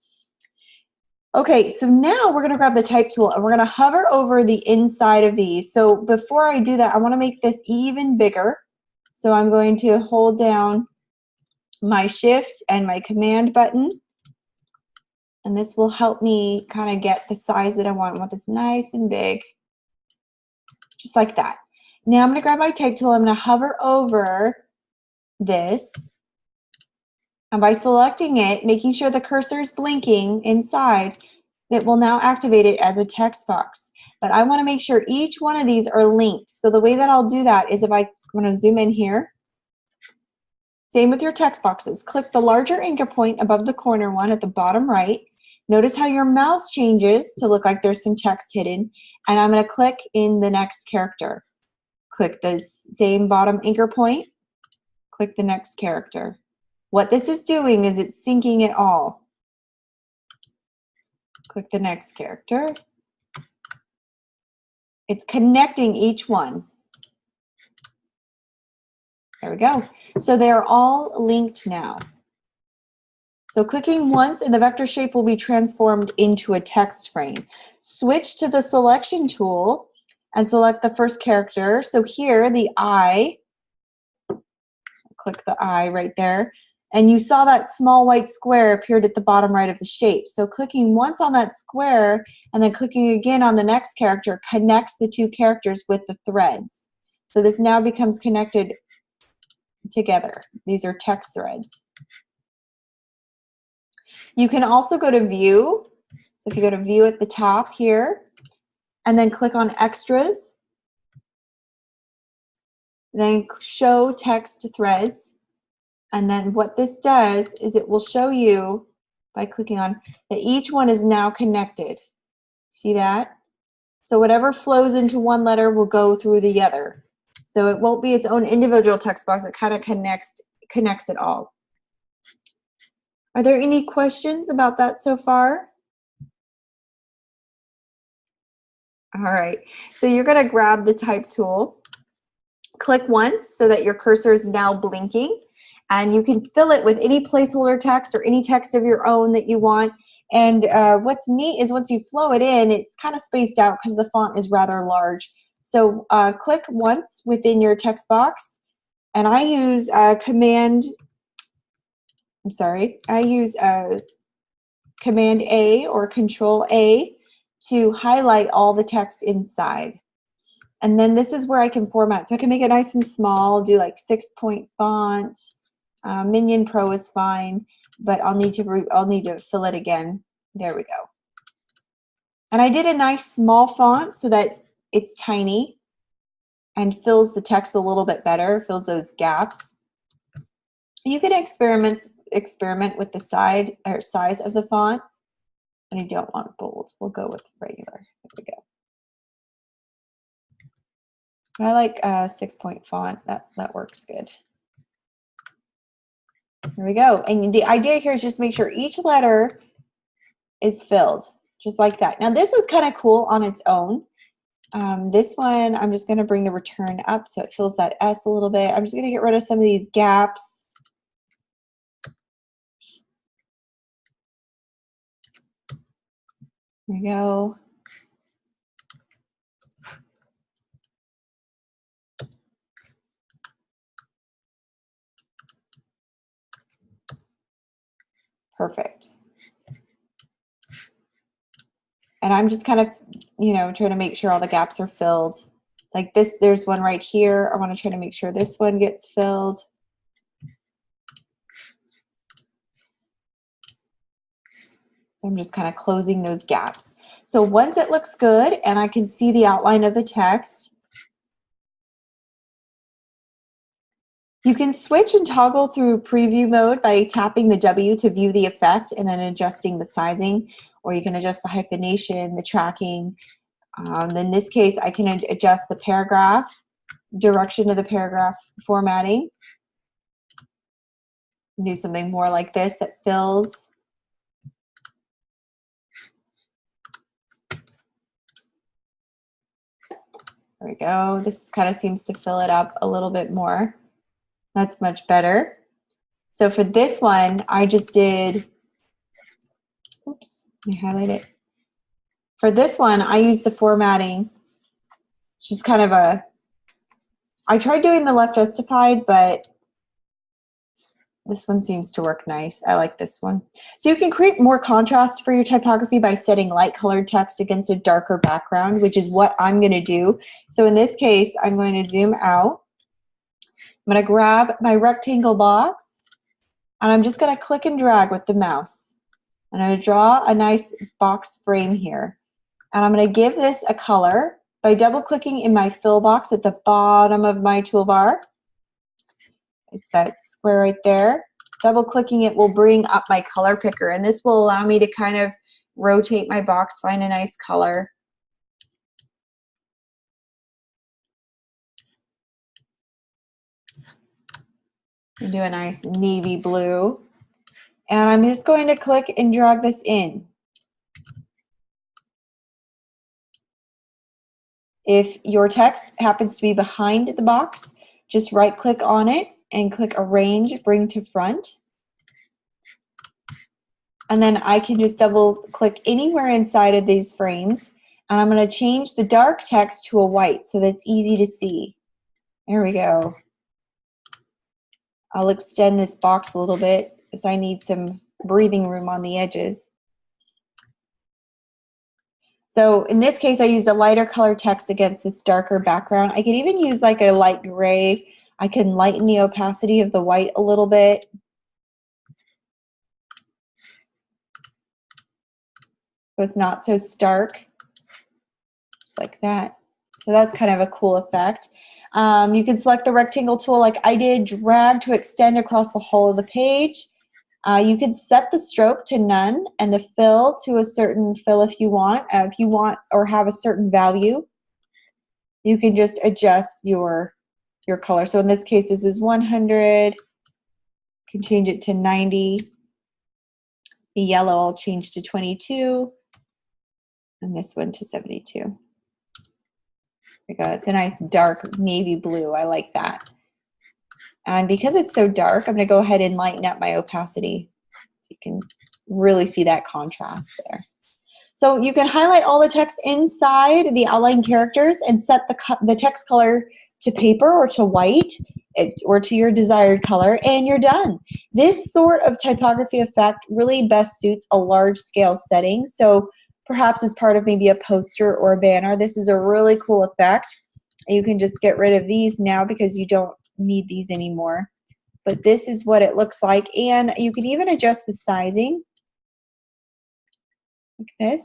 Okay, so now we're going to grab the type tool and we're going to hover over the inside of these. So before I do that, I want to make this even bigger. So I'm going to hold down my shift and my command button, and this will help me kind of get the size that I want. I want this nice and big, just like that. Now I'm going to grab my type tool. I'm going to hover over this, and by selecting it, making sure the cursor is blinking inside, it will now activate it as a text box. But I want to make sure each one of these are linked. So the way that I'll do that is I'm going to zoom in here. Same with your text boxes. Click the larger anchor point above the corner one at the bottom right. Notice how your mouse changes to look like there's some text hidden, and I'm going to click in the next character. Click the same bottom anchor point, click the next character. What this is doing is it's syncing it all. Click the next character. It's connecting each one. There we go. So they're all linked now. So clicking once and the vector shape will be transformed into a text frame. Switch to the selection tool and select the first character. So here, the I, click the I right there, and you saw that small white square appeared at the bottom right of the shape. So clicking once on that square and then clicking again on the next character connects the two characters with the threads. So this now becomes connected together. These are text threads. You can also go to View. So if you go to View at the top here, and then click on Extras, then Show Text Threads, and then what this does is it will show you by clicking on that each one is now connected. See that? So whatever flows into one letter will go through the other. So it won't be its own individual text box. It kind of connects it all. Are there any questions about that so far? All right, so you're going to grab the type tool, click once so that your cursor is now blinking, and you can fill it with any placeholder text or any text of your own that you want. And what's neat is once you flow it in, it's kind of spaced out because the font is rather large. So click once within your text box, and I use Command A or Control A to highlight all the text inside. And then this is where I can format. So I can make it nice and small, do like 6-point font. Minion Pro is fine, but I'll need to fill it again. There we go. And I did a nice small font so that it's tiny and fills the text a little bit better, fills those gaps. You can experiment with the size of the font, and I don't want bold. We'll go with regular. There we go. I like 6-point font. That works good. There we go. And the idea here is just make sure each letter is filled, just like that. Now this is kind of cool on its own. This one, I'm just going to bring the return up so it fills that S a little bit. I'm just going to get rid of some of these gaps. There we go. Perfect. And I'm just kind of, you know, trying to make sure all the gaps are filled. Like this, there's one right here. I want to try to make sure this one gets filled. So I'm just kind of closing those gaps. So once it looks good and I can see the outline of the text, you can switch and toggle through preview mode by tapping the W to view the effect and then adjusting the sizing, or you can adjust the hyphenation, the tracking. In this case, I can adjust the paragraph, direction of the paragraph formatting. Do something more like this that fills. There we go. This kind of seems to fill it up a little bit more. That's much better. So for this one, I just did, oops, let me highlight it. For this one, I used the formatting, just kind of a, I tried doing the left justified, but this one seems to work nice. I like this one. So you can create more contrast for your typography by setting light colored text against a darker background, which is what I'm going to do. So in this case, I'm going to zoom out. I'm going to grab my rectangle box, and I'm just going to click and drag with the mouse. I'm going to draw a nice box frame here. And I'm going to give this a color by double-clicking in my fill box at the bottom of my toolbar. It's that square right there. Double-clicking it will bring up my color picker, and this will allow me to kind of rotate my box, find a nice color. And do a nice navy blue. And I'm just going to click and drag this in. If your text happens to be behind the box, just right-click on it and click Arrange, Bring to Front. And then I can just double-click anywhere inside of these frames. And I'm going to change the dark text to a white so that's easy to see. There we go. I'll extend this box a little bit because I need some breathing room on the edges. So in this case, I used a lighter color text against this darker background. I could even use like a light gray. I can lighten the opacity of the white a little bit. So it's not so stark. Just like that. So that's kind of a cool effect. You can select the rectangle tool like I did, drag to extend across the whole of the page. You can set the stroke to none and the fill to a certain fill if you want or have a certain value. You can just adjust your color. So in this case, this is 100. You can change it to 90. The yellow I'll change to 22. And this one to 72. There we go. It's a nice dark navy blue. I like that. And because it's so dark, I'm going to go ahead and lighten up my opacity so you can really see that contrast there. So you can highlight all the text inside the outline characters and set the text color to paper or to white or to your desired color, and you're done. This sort of typography effect really best suits a large scale setting. So perhaps as part of maybe a poster or a banner, this is a really cool effect. You can just get rid of these now because you don't need these anymore. But this is what it looks like, and you can even adjust the sizing like this.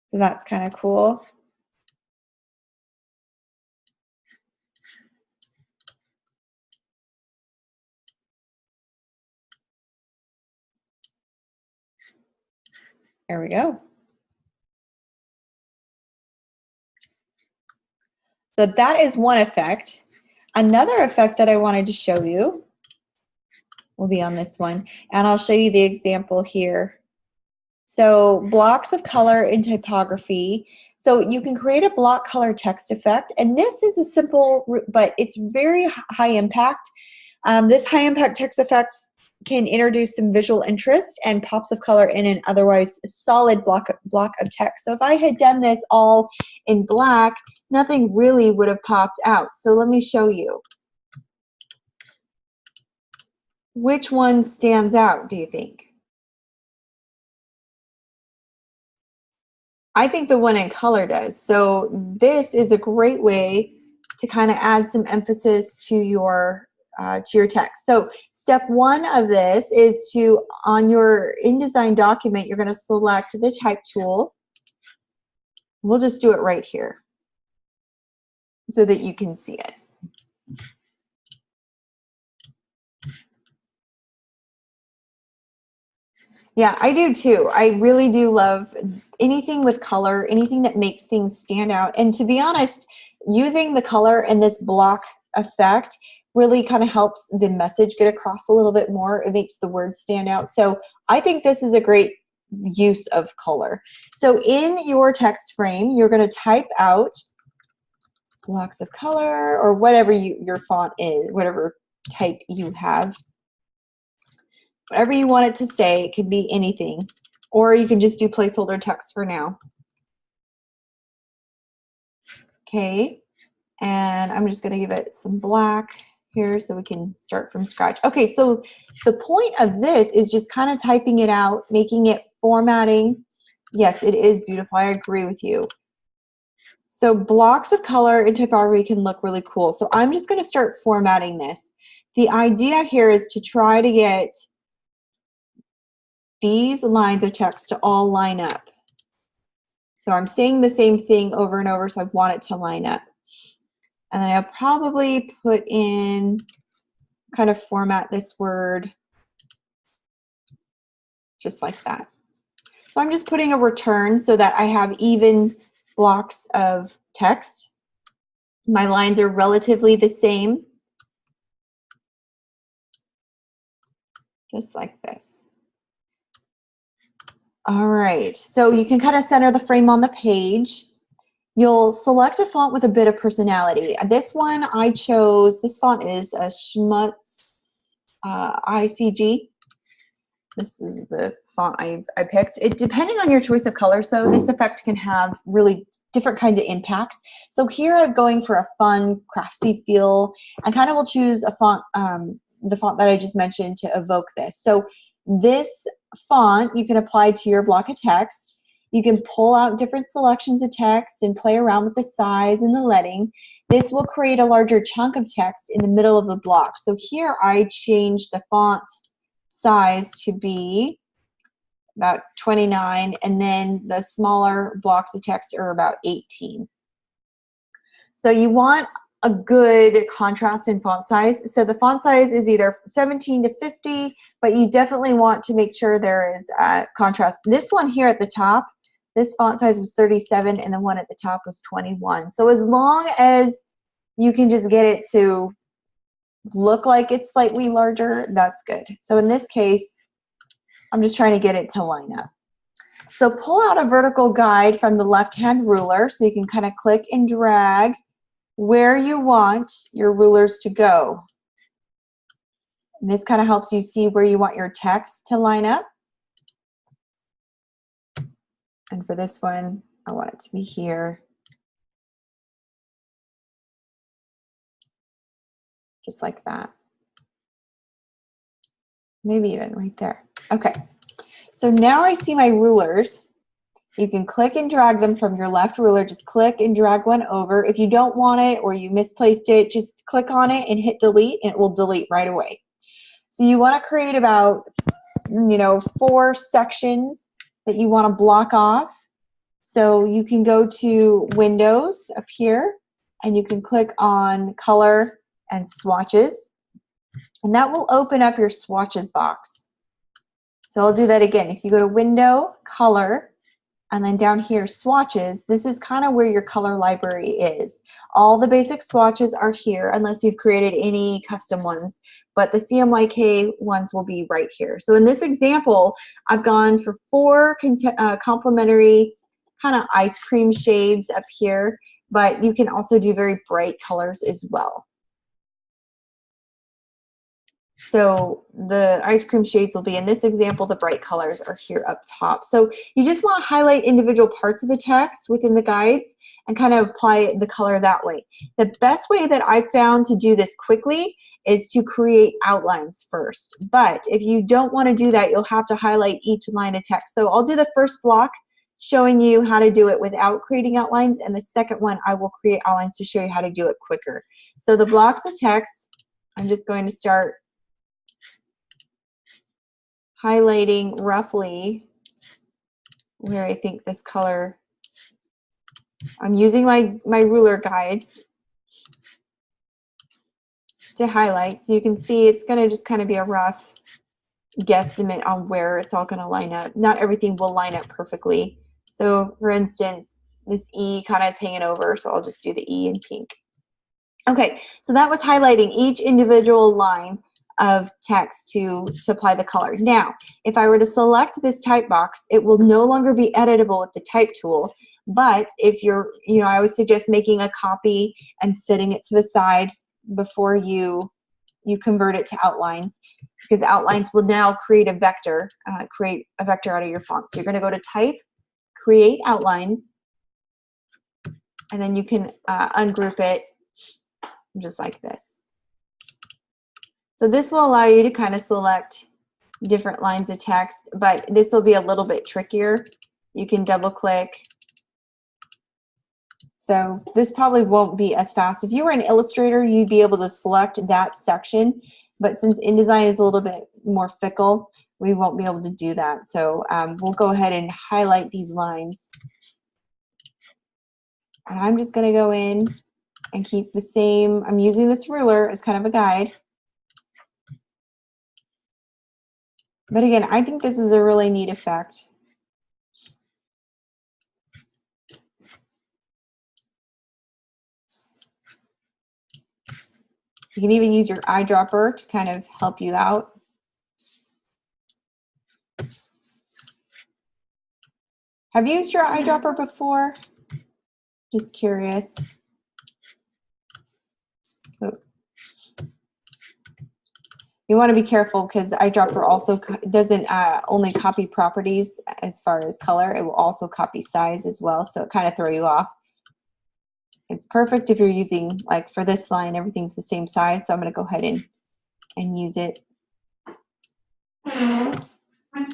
So that's kind of cool. There we go. So that is one effect. Another effect that I wanted to show you will be on this one, and I'll show you the example here. So blocks of color in typography. So you can create a block color text effect, and this is a simple, but it's very high impact. This high impact text effect can introduce some visual interest and pops of color in an otherwise solid block of text. So if I had done this all in black, nothing really would have popped out. So let me show you. Which one stands out, do you think? I think the one in color does. So this is a great way to kind of add some emphasis to your text. So step one of this is to, on your InDesign document, you're going to select the type tool. We'll just do it right here so that you can see it. Yeah, I do too. I really do love anything with color, anything that makes things stand out. And to be honest, using the color in this block effect really kind of helps the message get across a little bit more. It makes the words stand out. So I think this is a great use of color. So in your text frame, you're going to type out blocks of color or whatever your font is, whatever type you have. Whatever you want it to say, it could be anything. Or you can just do placeholder text for now. Okay, and I'm just going to give it some black here so we can start from scratch. Okay, so the point of this is just kind of typing it out, making it formatting. Yes, it is beautiful. I agree with you. So blocks of color in typography can look really cool. So I'm just going to start formatting this. The idea here is to try to get these lines of text to all line up. So I'm saying the same thing over and over, so I want it to line up. And then I'll probably put in, kind of format this word just like that. So I'm just putting a return so that I have even blocks of text. My lines are relatively the same, just like this. All right, so you can kind of center the frame on the page. You'll select a font with a bit of personality. This one I chose, this font is a Schmutz ICG. This is the font I picked. Depending on your choice of colors though, this effect can have really different kinds of impacts. So here I'm going for a fun, craftsy feel. I kind of will choose a font, the font that I just mentioned to evoke this. So this font you can apply to your block of text. You can pull out different selections of text and play around with the size and the leading. This will create a larger chunk of text in the middle of the block. So here I changed the font size to be about 29, and then the smaller blocks of text are about 18. So you want a good contrast in font size. So the font size is either 17 to 50, but you definitely want to make sure there is contrast. This one here at the top, this font size was 37, and the one at the top was 21. So as long as you can just get it to look like it's slightly larger, that's good. So in this case, I'm just trying to get it to line up. So pull out a vertical guide from the left-hand ruler so you can kind of click and drag where you want your rulers to go. And this kind of helps you see where you want your text to line up. And for this one, I want it to be here. Just like that. Maybe even right there. Okay. So now I see my rulers. You can click and drag them from your left ruler. Just click and drag one over. If you don't want it or you misplaced it, just click on it and hit delete, and it will delete right away. So you want to create about, 4 sections that you want to block off. So you can go to Windows up here, and you can click on Color and Swatches, and that will open up your Swatches box. So I'll do that again. If you go to Window, Color, And then down here, swatches, this is kind of where your color library is. All the basic swatches are here unless you've created any custom ones, but the CMYK ones will be right here. So in this example, I've gone for 4 complementary kind of ice cream shades up here, but you can also do very bright colors as well. So the ice cream shades will be, in this example, the bright colors are here up top. So you just want to highlight individual parts of the text within the guides and kind of apply the color that way. The best way that I've found to do this quickly is to create outlines first. But if you don't want to do that, you'll have to highlight each line of text. So I'll do the first block showing you how to do it without creating outlines, and the second one I will create outlines to show you how to do it quicker. So the blocks of text, I'm just going to start highlighting roughly where I think this color, I'm using my ruler guides to highlight. So you can see it's going to just kind of be a rough guesstimate on where it's all going to line up. Not everything will line up perfectly. So for instance, this E kind of is hanging over, so I'll just do the E in pink. Okay, so that was highlighting each individual line of text to apply the color. Now, if I were to select this type box, it will no longer be editable with the type tool. But if you're, I always suggest making a copy and setting it to the side before you convert it to outlines, because outlines will now create a vector out of your font. So you're going to go to Type, Create Outlines, and then you can ungroup it just like this. So this will allow you to kind of select different lines of text, but this will be a little bit trickier. You can double click. So this probably won't be as fast. If you were an Illustrator, you'd be able to select that section, but since InDesign is a little bit more fickle, we won't be able to do that. So we'll go ahead and highlight these lines. And I'm just going to go in and keep the same. I'm using this ruler as kind of a guide. But again, I think this is a really neat effect. You can even use your eyedropper to kind of help you out. Have you used your eyedropper before? Just curious. Oh. You want to be careful because the eyedropper also doesn't only copy properties as far as color, it will also copy size as well, so it kind of throw you off. It's perfect if you're using, like for this line, everything's the same size, so I'm going to go ahead and use it. Oops. There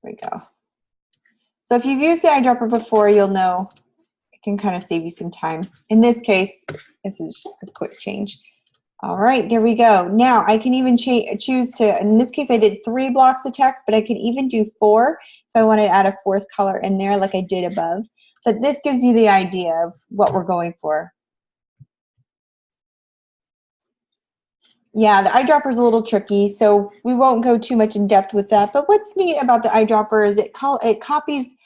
we go. So if you've used the eyedropper before, you'll know it can kind of save you some time. In this case, this is just a quick change. All right, there we go. Now I can even choose to, in this case I did 3 blocks of text, but I could even do 4 if I wanted to add a 4th color in there like I did above. But this gives you the idea of what we're going for. Yeah, the eyedropper is a little tricky, so we won't go too much in depth with that. But what's neat about the eyedropper is it copies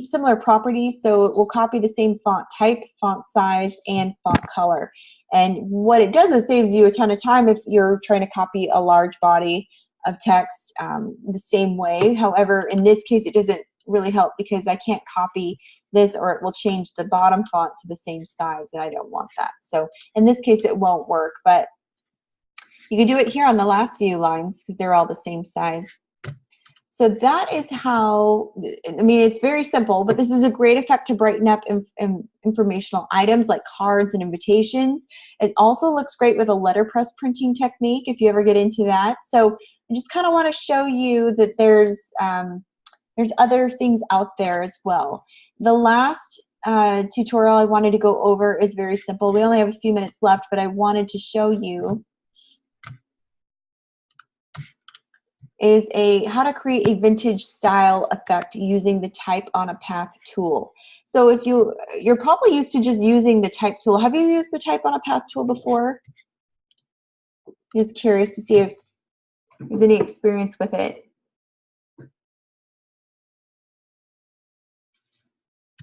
similar properties, so it will copy the same font type, font size, and font color. And what it does is saves you a ton of time if you're trying to copy a large body of text the same way. However, in this case, it doesn't really help because I can't copy this or it will change the bottom font to the same size, and I don't want that. So in this case, it won't work, but you can do it here on the last few lines because they're all the same size. So that is how, I mean, it's very simple, but this is a great effect to brighten up informational items like cards and invitations. It also looks great with a letterpress printing technique if you ever get into that. So I just kind of want to show you that there's other things out there as well. The last tutorial I wanted to go over is very simple. We only have a few minutes left, but I wanted to show you is how to create a vintage style effect using the Type on a Path tool. So if you're probably used to just using the Type tool. Have you used the Type on a Path tool before? Just curious to see if there's any experience with it.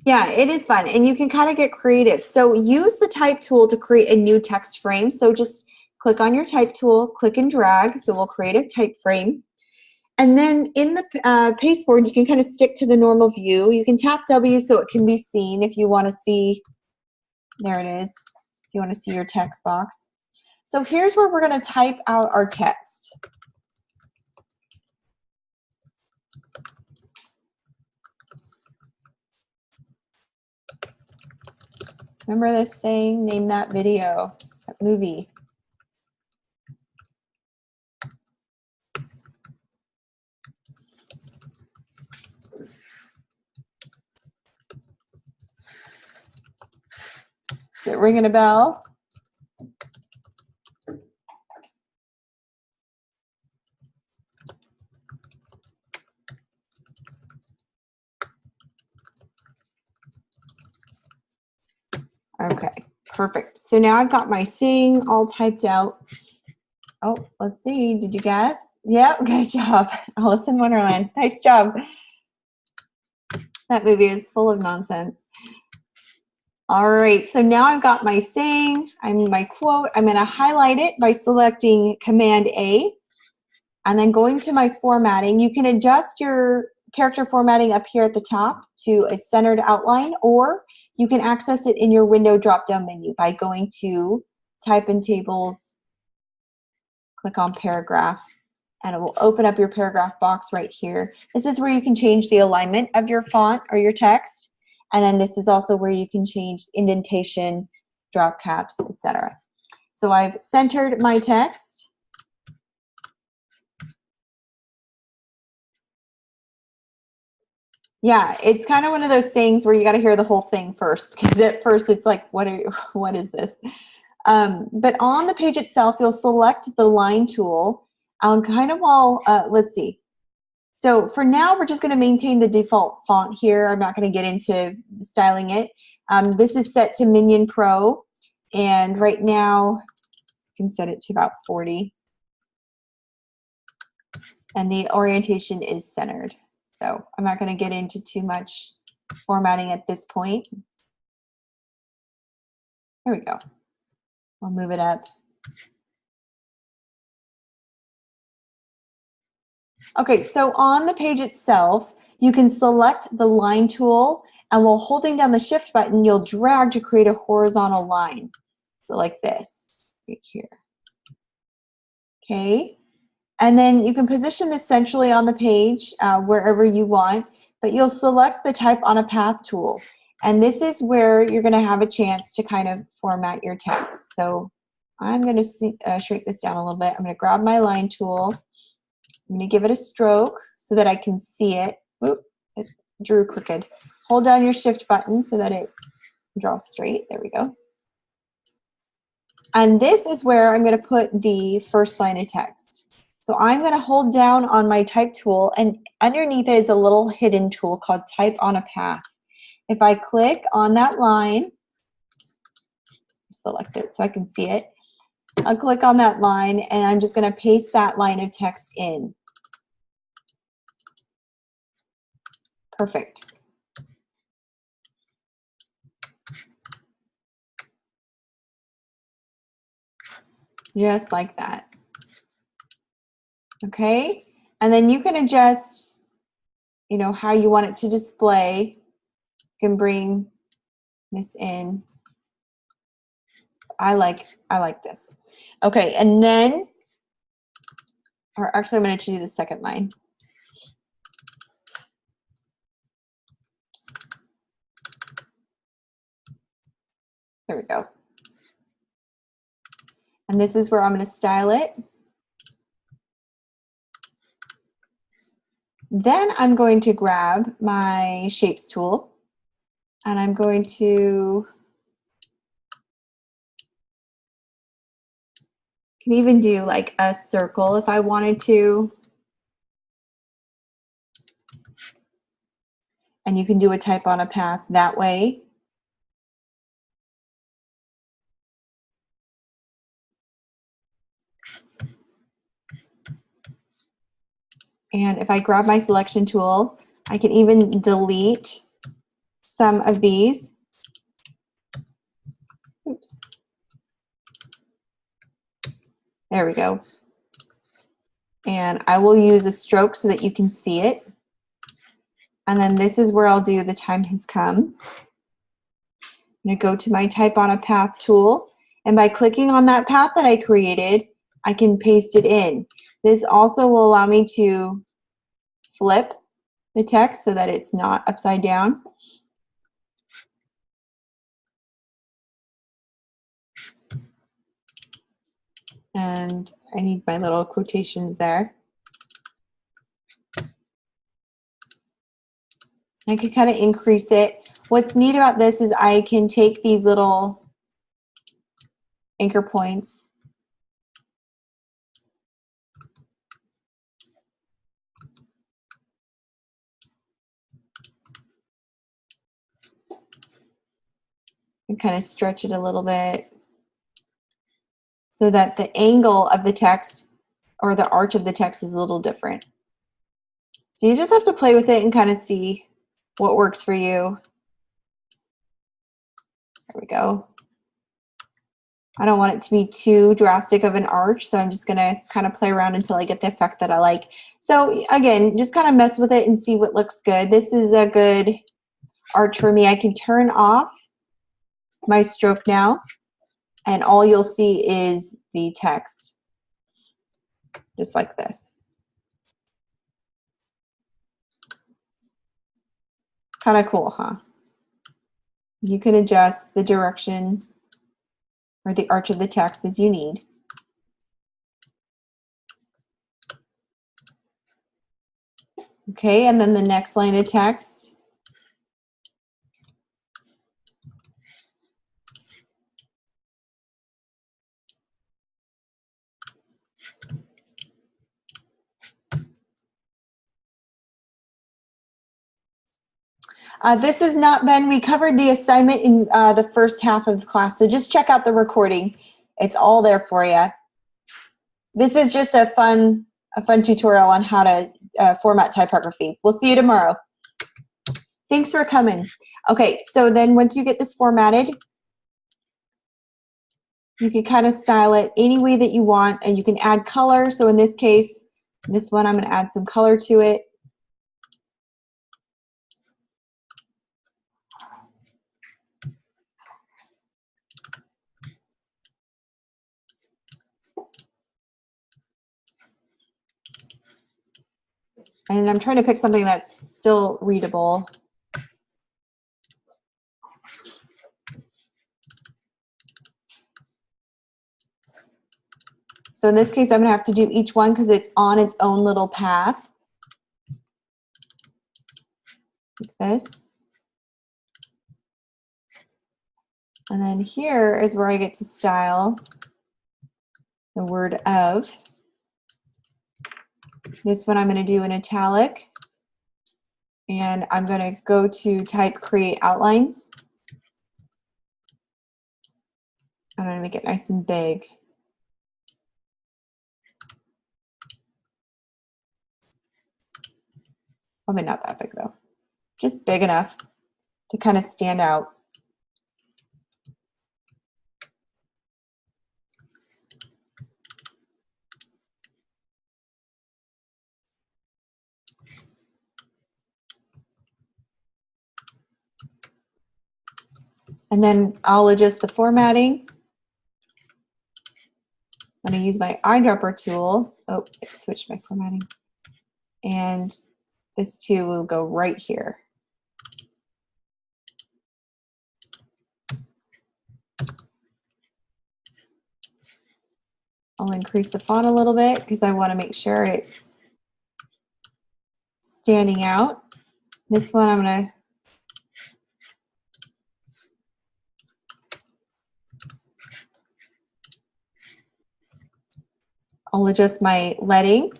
Yeah, it is fun, and you can kind of get creative. So use the type tool to create a new text frame. So just click on your type tool, click and drag, so we'll create a type frame. And then in the pasteboard, you can kind of stick to the normal view. You can tap W so it can be seen if you want to see, there it is, if you want to see your text box. So here's where we're going to type out our text. Remember this saying, name that video, that movie. Is it ringing a bell? Okay, perfect. So now I've got my sing all typed out. Oh, let's see. Did you guess? Yep, good job. Alice in Wonderland. Nice job. That movie is full of nonsense. All right, so now I've got my sing, my quote. I'm going to highlight it by selecting Command A and then going to my formatting. You can adjust your character formatting up here at the top to a centered outline, or you can access it in your window drop-down menu by going to Type in Tables, click on Paragraph, and it will open up your paragraph box right here. This is where you can change the alignment of your font or your text. And then this is also where you can change indentation, drop caps, etc. So I've centered my text. Yeah, it's kind of one of those things where you got to hear the whole thing first, because at first it's like, what is this? But on the page itself, you'll select the line tool. Kind of while, let's see. So for now, we're just going to maintain the default font here. I'm not going to get into styling it. This is set to Minion Pro, and right now, you can set it to about 40. And the orientation is centered. So I'm not going to get into too much formatting at this point. There we go. I'll move it up. Okay, so on the page itself, you can select the line tool, and while holding down the shift button, you'll drag to create a horizontal line. So like this, right here. Okay, and then you can position this centrally on the page wherever you want, but you'll select the Type on a Path tool. And this is where you're going to have a chance to kind of format your text. So I'm going to shrink this down a little bit. I'm going to grab my line tool. I'm going to give it a stroke so that I can see it. Oop, it drew crooked. Hold down your shift button so that it draws straight. There we go. And this is where I'm going to put the first line of text. So I'm going to hold down on my type tool, and underneath it is a little hidden tool called Type on a Path. If I click on that line, select it so I can see it. I'll click on that line, and I'm just going to paste that line of text in. Perfect. Just like that. Okay, and then you can adjust, you know, how you want it to display. You can bring this in. I like this. Okay, and then, or actually I'm going to do the second line. There we go. And this is where I'm going to style it. Then I'm going to grab my Shapes tool, and I'm going to, can even do like a circle if I wanted to. And you can do a Type on a Path that way. And if I grab my selection tool, I can even delete some of these. Oops. There we go. And I will use a stroke so that you can see it. And then this is where I'll do the time has come. I'm going to go to my type on a path tool. And by clicking on that path that I created, I can paste it in. This also will allow me to flip the text so that it's not upside down. And I need my little quotations there. I can kind of increase it. What's neat about this is I can take these little anchor points and kind of stretch it a little bit so that the angle of the text or the arch of the text is a little different. So you just have to play with it and kind of see what works for you. There we go. I don't want it to be too drastic of an arch, so I'm just going to kind of play around until I get the effect that I like. So again, just kind of mess with it and see what looks good. This is a good arch for me. I can turn off my stroke now, and all you'll see is the text, just like this. Kind of cool, huh? You can adjust the direction or the arch of the text as you need. Okay, and then the next line of text. This has not been, we covered the assignment in the first half of the class, so just check out the recording. It's all there for you. This is just a fun tutorial on how to format typography. We'll see you tomorrow. Thanks for coming. Okay, so then once you get this formatted, you can kind of style it any way that you want, and you can add color. So in this case, this one, I'm going to add some color to it. And I'm trying to pick something that's still readable. So in this case, I'm going to have to do each one because it's on its own little path. Like this. And then here is where I get to style the word of. This one I'm going to do in italic. And I'm going to go to type create outlines. I'm going to make it nice and big. Probably not that big though. Just big enough to kind of stand out. And then I'll adjust the formatting. I'm going to use my eyedropper tool. Oh, I switched my formatting. And this too will go right here. I'll increase the font a little bit because I want to make sure it's standing out. This one I'm going to I'll adjust my leading.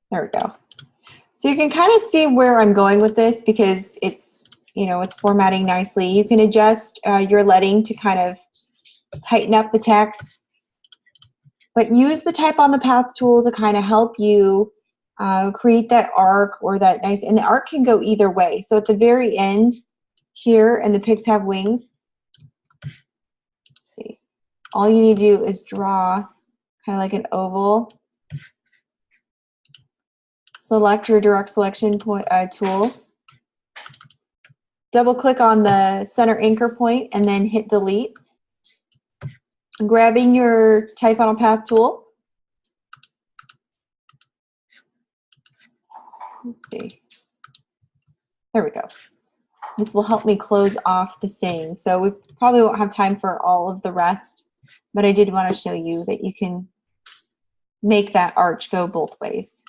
There we go. So you can kind of see where I'm going with this because it's, it's formatting nicely. You can adjust your leading to kind of tighten up the text. But use the type on the path tool to kind of help you create that arc or that nice, and the arc can go either way. So at the very end here, and the pigs have wings, let's see, all you need to do is draw kind of like an oval. Select your direct selection tool. Double click on the center anchor point and then hit delete. Grabbing your type on a path tool. Let's see. There we go. This will help me close off the saying. So we probably won't have time for all of the rest, but I did want to show you that you can make that arch go both ways.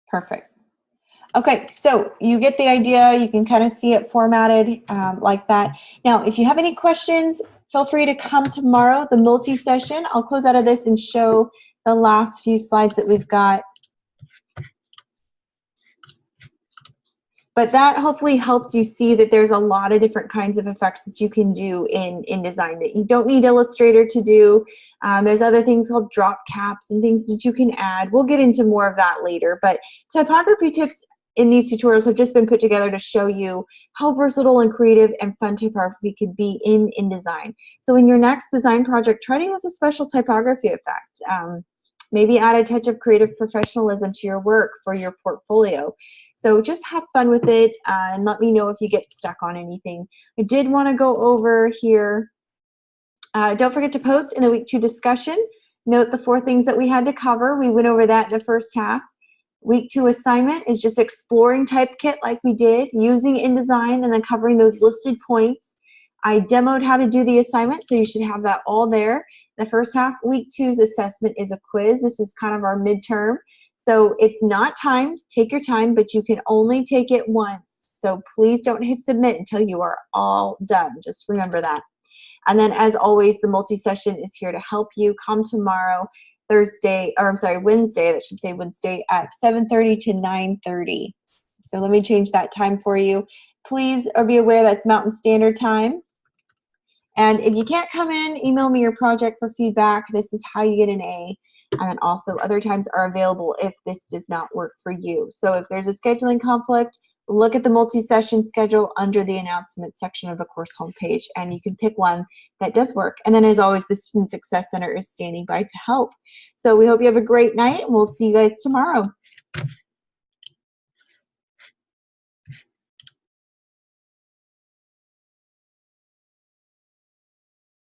Perfect. Okay, so you get the idea. You can kind of see it formatted like that. Now, if you have any questions, feel free to come tomorrow, the multi-session. I'll close out of this and show the last few slides that we've got. But that hopefully helps you see that there's a lot of different kinds of effects that you can do in InDesign that you don't need Illustrator to do. There's other things called drop caps and things that you can add. We'll get into more of that later, but typography tips in these tutorials have just been put together to show you how versatile and creative and fun typography could be in InDesign. So in your next design project, try to use a special typography effect. Maybe add a touch of creative professionalism to your work for your portfolio. So just have fun with it and let me know if you get stuck on anything. I did want to go over here. Don't forget to post in the week 2 discussion. Note the 4 things that we had to cover. We went over that in the first half. Week 2 assignment is just exploring Typekit like we did, using InDesign, and then covering those listed points. I demoed how to do the assignment, so you should have that all there. The first half, week 2's assessment is a quiz. This is kind of our midterm. So it's not timed. Take your time, but you can only take it once. So please don't hit submit until you are all done. Just remember that. And then as always, the multi-session is here to help you. Come tomorrow, Wednesday, that should say Wednesday at 7:30 to 9:30. So let me change that time for you. Please be aware that's Mountain Standard Time. And if you can't come in, email me your project for feedback. This is how you get an A. And then also other times are available if this does not work for you. So if there's a scheduling conflict, look at the multi-session schedule under the announcement section of the course homepage, and you can pick one that does work. And then as always, the Student Success Center is standing by to help. So we hope you have a great night, and we'll see you guys tomorrow.